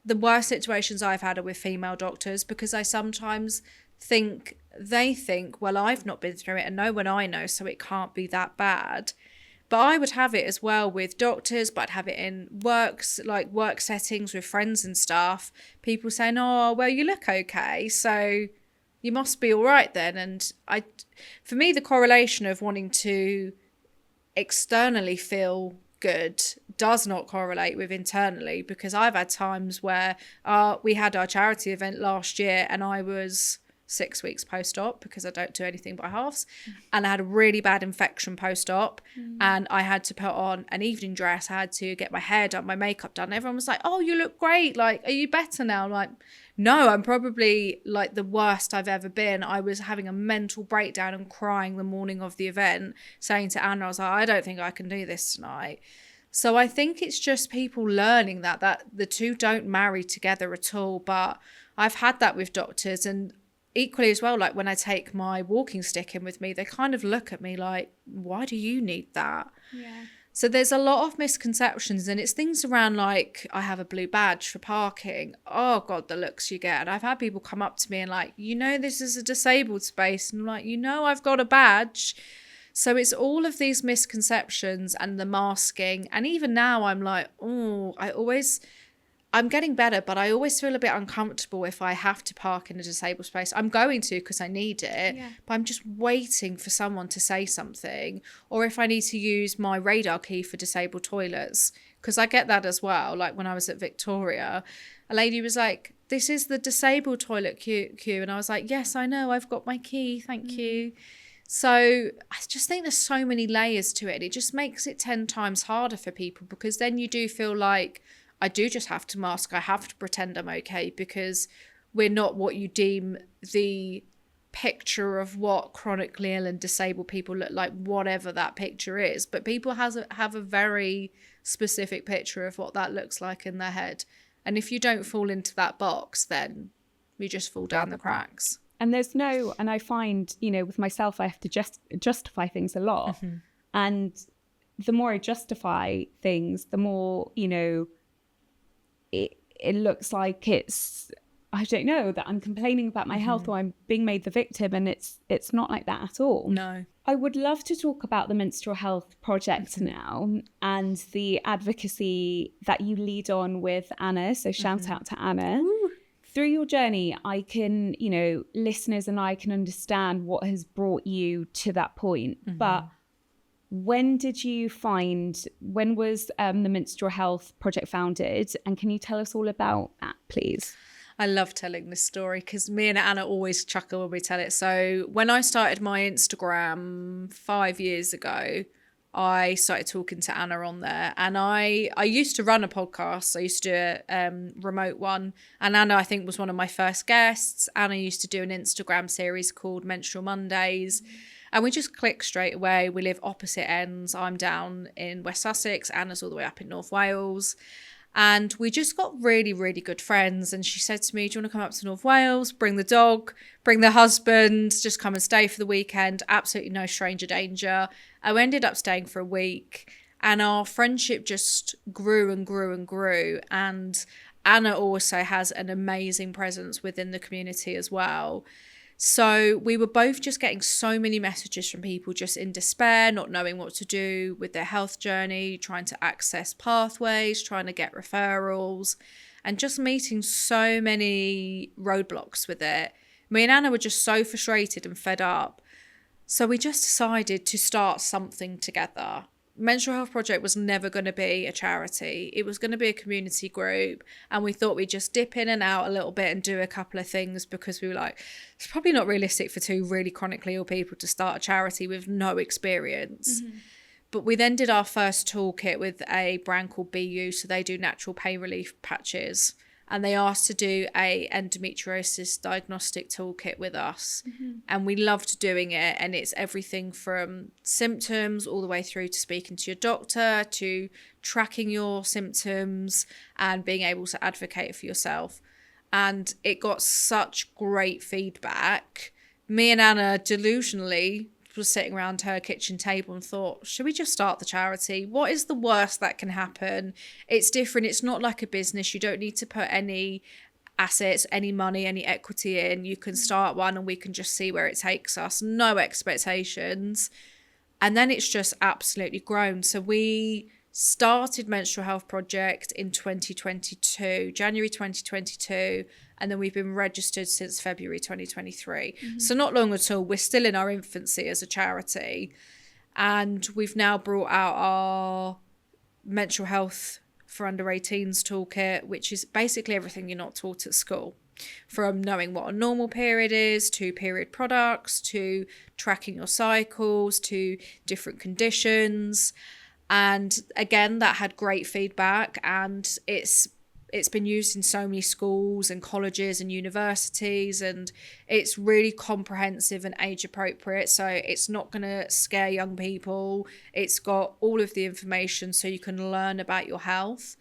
[SPEAKER 2] the worst situations I've had are with female doctors, because I sometimes think they think, well, I've not been through it and no one I know, so it can't be that bad. But I would have it as well with doctors, but I'd have it in work settings with friends and stuff. People saying, oh, well, you look okay, so you must be all right then. And for me, the correlation of wanting to externally feel good does not correlate with internally, because I've had times where we had our charity event last year and I was 6 weeks post-op because I don't do anything by halves, and I had a really bad infection post-op, and I had to put on an evening dress, I had to get my hair done, my makeup done. Everyone was like, oh, you look great, like, are you better now? I'm like, no, I'm probably like the worst I've ever been. I was having a mental breakdown and crying the morning of the event, saying to Anna, I was like, I don't think I can do this tonight. So I think it's just people learning that the two don't marry together at all. But I've had that with doctors, and equally as well, like when I take my walking stick in with me, they kind of look at me like, why do you need that?
[SPEAKER 1] Yeah.
[SPEAKER 2] So there's a lot of misconceptions, and it's things around like, I have a blue badge for parking. Oh God, the looks you get. And I've had people come up to me and like, you know, this is a disabled space. And I'm like, you know, I've got a badge. So it's all of these misconceptions and the masking. And even now I'm like, oh, I'm getting better, but I always feel a bit uncomfortable if I have to park in a disabled space. I'm going to because I need it, but I'm just waiting for someone to say something. Or if I need to use my radar key for disabled toilets, because I get that as well. Like when I was at Victoria, a lady was like, this is the disabled toilet queue. And I was like, yes, I know, I've got my key, thank you. So I just think there's so many layers to it. It just makes it 10 times harder for people, because then you do feel like, I do just have to mask. I have to pretend I'm okay, because we're not what you deem the picture of what chronically ill and disabled people look like, whatever that picture is, but people have a very specific picture of what that looks like in their head. And if you don't fall into that box, then you just fall down the cracks.
[SPEAKER 1] And and I find, with myself, I have to justify things a lot. Mm-hmm. And the more I justify things, the more, it looks like it's, I don't know, that I'm complaining about my health or I'm being made the victim, and it's not like that at all.
[SPEAKER 2] No.
[SPEAKER 1] I would love to talk about the Menstrual Health Project now and the advocacy that you lead on with Anna. So shout out to Anna. Ooh. Through your journey, I can, listeners and I can understand what has brought you to that point. But when was the Menstrual Health Project founded? And can you tell us all about that, please?
[SPEAKER 2] I love telling this story because me and Anna always chuckle when we tell it. So when I started my Instagram 5 years ago, I started talking to Anna on there, and I used to run a podcast. I used to do a remote one, and Anna, I think, was one of my first guests. Anna used to do an Instagram series called Menstrual Mondays, and we just clicked straight away. We live opposite ends. I'm down in West Sussex, Anna's all the way up in North Wales. And we just got really, really good friends. And she said to me, do you want to come up to North Wales, bring the dog, bring the husband, just come and stay for the weekend? Absolutely no stranger danger. I ended up staying for a week, and our friendship just grew and grew and grew. And Anna also has an amazing presence within the community as well. So we were both just getting so many messages from people just in despair, not knowing what to do with their health journey, trying to access pathways, trying to get referrals, and just meeting so many roadblocks with it. Me and Anna were just so frustrated and fed up. So we just decided to start something together. Menstrual Health Project was never going to be a charity. It was going to be a community group, and we thought we'd just dip in and out a little bit and do a couple of things because we were like, it's probably not realistic for two really chronically ill people to start a charity with no experience. But we then did our first toolkit with a brand called BU, so they do natural pain relief patches, and they asked to do a endometriosis diagnostic toolkit with us. And we loved doing it, and it's everything from symptoms all the way through to speaking to your doctor, to tracking your symptoms and being able to advocate for yourself. And it got such great feedback. Me and Anna delusionally was sitting around her kitchen table and thought, should we just start the charity? What is the worst that can happen? It's different. It's not like a business. You don't need to put any assets, any money, any equity in. You can start one and we can just see where it takes us. No expectations. And then it's just absolutely grown. So we started Menstrual Health Project in 2022, January 2022, and then we've been registered since February 2023. So not long at all. We're still in our infancy as a charity, and we've now brought out our menstrual health for under 18s toolkit, which is basically everything you're not taught at school, from knowing what a normal period is, to period products, to tracking your cycles, to different conditions. And again, that had great feedback, and it's been used in so many schools and colleges and universities, and it's really comprehensive and age appropriate. So it's not going to scare young people. It's got all of the information so you can learn about your health.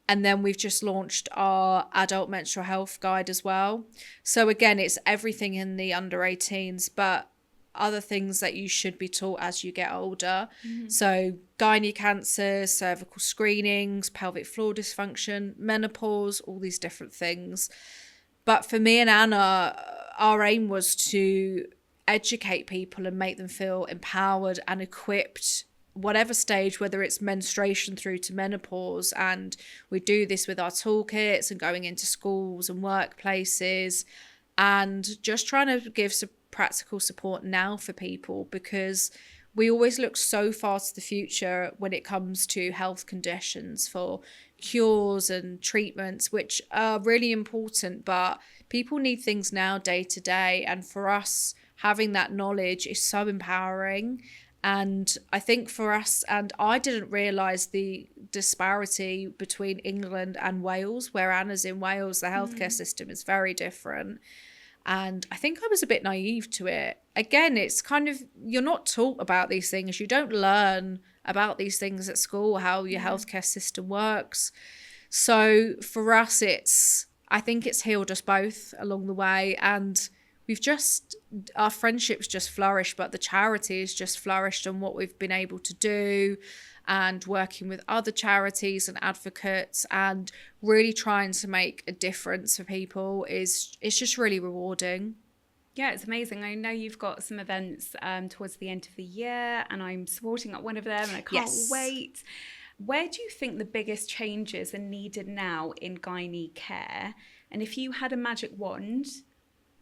[SPEAKER 2] And then we've just launched our adult menstrual health guide as well. So again, it's everything in the under 18s, but other things that you should be taught as you get older. So gynae cancers, cervical screenings, pelvic floor dysfunction, menopause, all these different things. But for me and Anna, our aim was to educate people and make them feel empowered and equipped, whatever stage, whether it's menstruation through to menopause. And we do this with our toolkits and going into schools and workplaces and just trying to give some practical support now for people, because we always look so far to the future when it comes to health conditions for cures and treatments, which are really important, but people need things now day to day. And for us, having that knowledge is so empowering. And I think for us, and I didn't realise the disparity between England and Wales, where Anna's in Wales, the healthcare system is very different. And I think I was a bit naive to it. Again, it's kind of, you're not taught about these things. You don't learn about these things at school, how your healthcare system works. So for us, I think it's healed us both along the way. And our friendships just flourished, but the charity has just flourished on what we've been able to do, and working with other charities and advocates and really trying to make a difference for people it's just really rewarding.
[SPEAKER 1] Yeah, it's amazing. I know you've got some events towards the end of the year, and I'm supporting at one of them, and I can't wait. Where do you think the biggest changes are needed now in gynae care? And if you had a magic wand,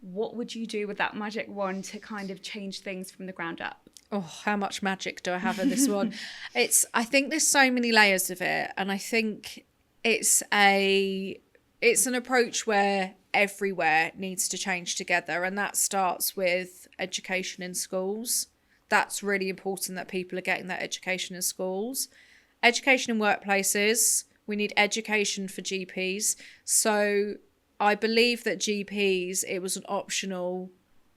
[SPEAKER 1] what would you do with that magic wand to kind of change things from the ground up?
[SPEAKER 2] Oh, how much magic do I have in this one? I think there's so many layers of it. And I think it's an approach where everywhere needs to change together. And that starts with education in schools. That's really important, that people are getting that education in schools. Education in workplaces. We need education for GPs. So I believe that GPs, it was an optional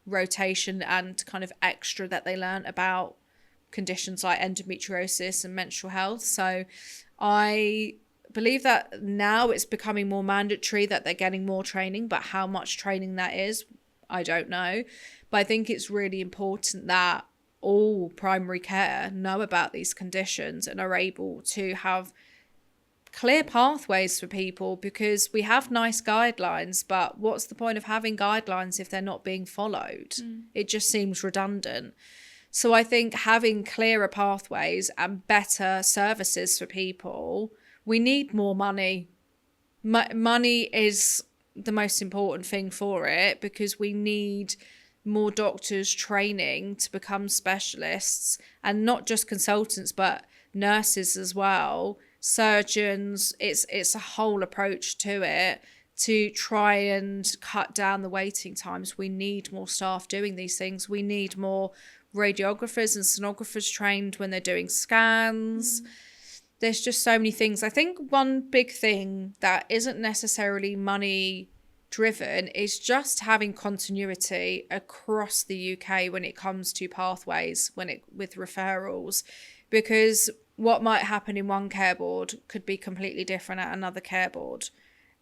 [SPEAKER 2] rotation and kind of extra that they learned about conditions like endometriosis and menstrual health. So I believe that now it's becoming more mandatory, that they're getting more training, but how much training that is, I don't know. But I think it's really important that all primary care know about these conditions and are able to have clear pathways for people, because we have nice guidelines, but what's the point of having guidelines if they're not being followed? It just seems redundant. So I think having clearer pathways and better services for people, we need more money. Money is the most important thing for it, because we need more doctors training to become specialists, and not just consultants, but nurses as well, surgeons. It's a whole approach to it to try and cut down the waiting times. We need more staff doing these things. We need more radiographers and sonographers trained when they're doing scans. There's just so many things. I think one big thing that isn't necessarily money driven is just having continuity across the UK when it comes to pathways, with referrals, because what might happen in one care board could be completely different at another care board.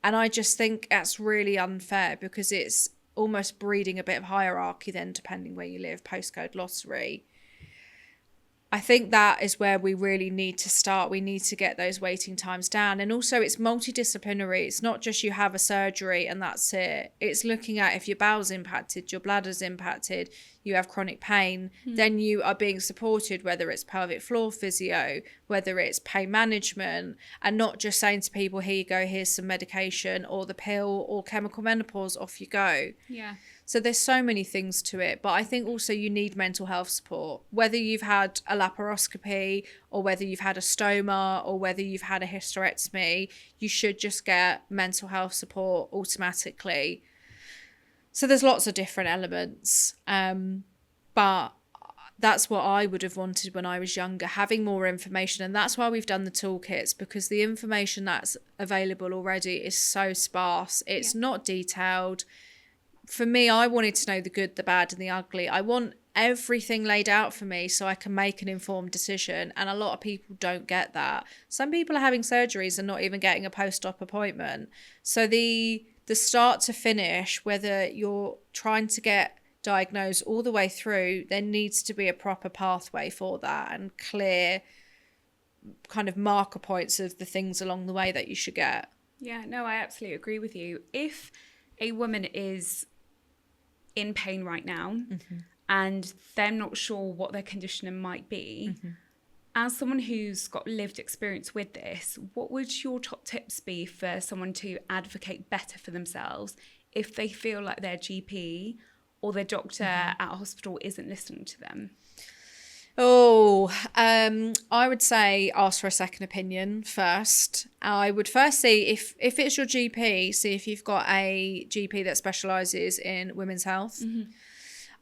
[SPEAKER 2] And I just think that's really unfair, because it's almost breeding a bit of hierarchy then, depending where you live, postcode lottery. I think that is where we really need to start. We need to get those waiting times down. And also it's multidisciplinary. It's not just you have a surgery and that's it. It's looking at if your bowel's impacted, your bladder's impacted, you have chronic pain, then you are being supported, whether it's pelvic floor physio, whether it's pain management, and not just saying to people, here you go, here's some medication or the pill or chemical menopause, off you go.
[SPEAKER 1] Yeah.
[SPEAKER 2] So there's so many things to it. But I think also you need mental health support, whether you've had a laparoscopy or whether you've had a stoma or whether you've had a hysterectomy, you should just get mental health support automatically. So there's lots of different elements. But that's what I would have wanted when I was younger, having more information. And that's why we've done the toolkits, because the information that's available already is so sparse. It's not detailed. For me, I wanted to know the good, the bad, and the ugly. I want everything laid out for me so I can make an informed decision. And a lot of people don't get that. Some people are having surgeries and not even getting a post-op appointment. So the start to finish, whether you're trying to get diagnosed all the way through, there needs to be a proper pathway for that and clear kind of marker points of the things along the way that you should get.
[SPEAKER 1] Yeah, no, I absolutely agree with you. If a woman is in pain right now and they're not sure what their condition might be, as someone who's got lived experience with this, what would your top tips be for someone to advocate better for themselves if they feel like their GP or their doctor at a hospital isn't listening to them?
[SPEAKER 2] I would say ask for a second opinion first. I would first see if it's your GP, see if you've got a GP that specialises in women's health.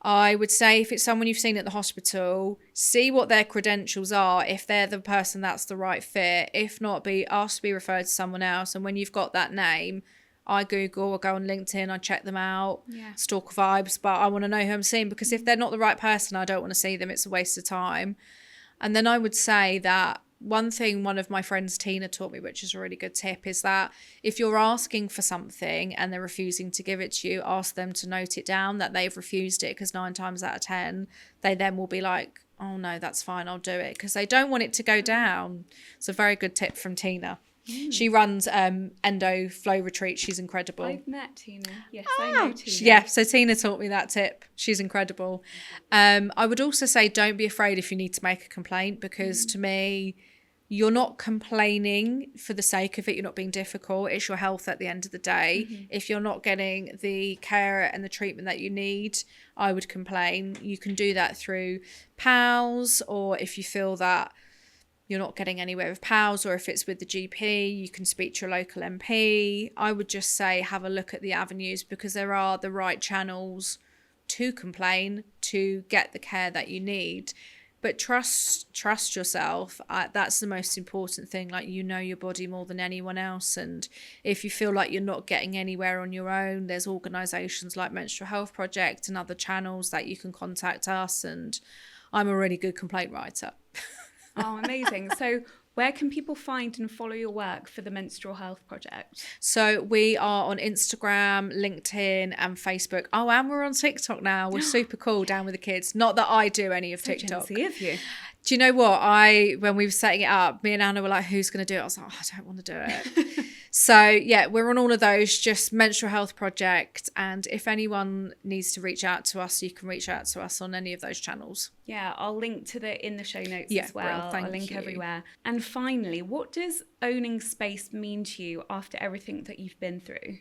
[SPEAKER 2] I would say if it's someone you've seen at the hospital, see what their credentials are, if they're the person that's the right fit. If not, ask to be referred to someone else. And when you've got that name, I Google or go on LinkedIn, I check them out,
[SPEAKER 1] Yeah.
[SPEAKER 2] stalker vibes, but I want to know who I'm seeing, because if they're not the right person, I don't want to see them. It's a waste of time. And then I would say that one thing one of my friends, Tina, taught me, which is a really good tip, is that if you're asking for something and they're refusing to give it to you, ask them to note it down that they've refused it, because 9 times out of 10, they then will be like, oh no, that's fine, I'll do it, because they don't want it to go down. It's a very good tip from Tina. She runs endo flow retreats. She's incredible.
[SPEAKER 1] I've met Tina. Yes, I know Tina.
[SPEAKER 2] Yeah, so Tina taught me that tip. She's incredible. I would also say don't be afraid if you need to make a complaint, because to me, you're not complaining for the sake of it. You're not being difficult. It's your health at the end of the day. If you're not getting the care and the treatment that you need, I would complain. You can do that through PALS, or if you feel that you're not getting anywhere with PALS, or if it's with the GP, you can speak to your local MP. I would just say have a look at the avenues, because there are the right channels to complain, to get the care that you need. But trust yourself. That's the most important thing. Like, you know your body more than anyone else. And if you feel like you're not getting anywhere on your own, there's organisations like Menstrual Health Project and other channels that you can contact us. And I'm a really good complaint writer.
[SPEAKER 1] Oh, amazing. So where can people find and follow your work for the Menstrual Health Project?
[SPEAKER 2] So we are on Instagram, LinkedIn and Facebook. Oh, and we're on TikTok now. We're super cool, down with the kids. Not that I do any of TikTok.
[SPEAKER 1] Jealousy of you.
[SPEAKER 2] Do you know what? When we were setting it up, me and Anna were like, who's going to do it? I was like, oh, I don't want to do it. So yeah, we're on all of those, just Menstrual Health Project. And if anyone needs to reach out to us, you can reach out to us on any of those channels.
[SPEAKER 1] Yeah, I'll link to in the show notes as well.
[SPEAKER 2] Brilliant,
[SPEAKER 1] I'll link
[SPEAKER 2] you.
[SPEAKER 1] everywhere. And finally, what does owning space mean to you after everything that you've been through?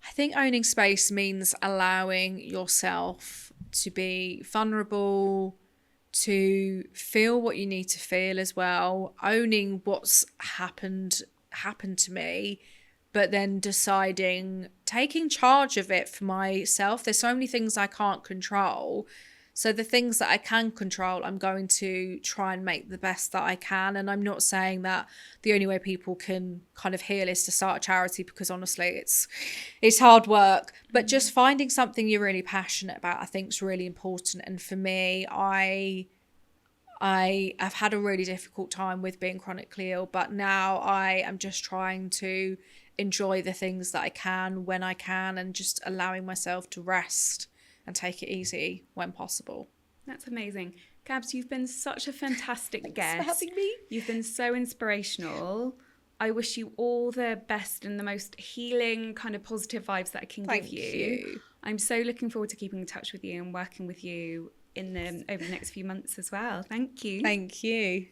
[SPEAKER 2] I think owning space means allowing yourself to be vulnerable, to feel what you need to feel as well, owning what's happened to me, but then deciding, taking charge of it for myself. There's so many things I can't control. So the things that I can control, I'm going to try and make the best that I can. And I'm not saying that the only way people can kind of heal is to start a charity, because honestly, it's hard work. But just finding something you're really passionate about, I think, is really important. And for me, I have had a really difficult time with being chronically ill, but now I am just trying to enjoy the things that I can when I can, and just allowing myself to rest and take it easy when possible.
[SPEAKER 1] That's amazing. Gabz, you've been such a fantastic
[SPEAKER 2] Thanks
[SPEAKER 1] guest.
[SPEAKER 2] for having me.
[SPEAKER 1] You've been so inspirational. I wish you all the best and the most healing kind of positive vibes that I can give you.
[SPEAKER 2] Thank you.
[SPEAKER 1] I'm so looking forward to keeping in touch with you and working with you over the next few months as well. Thank you.
[SPEAKER 2] Thank you.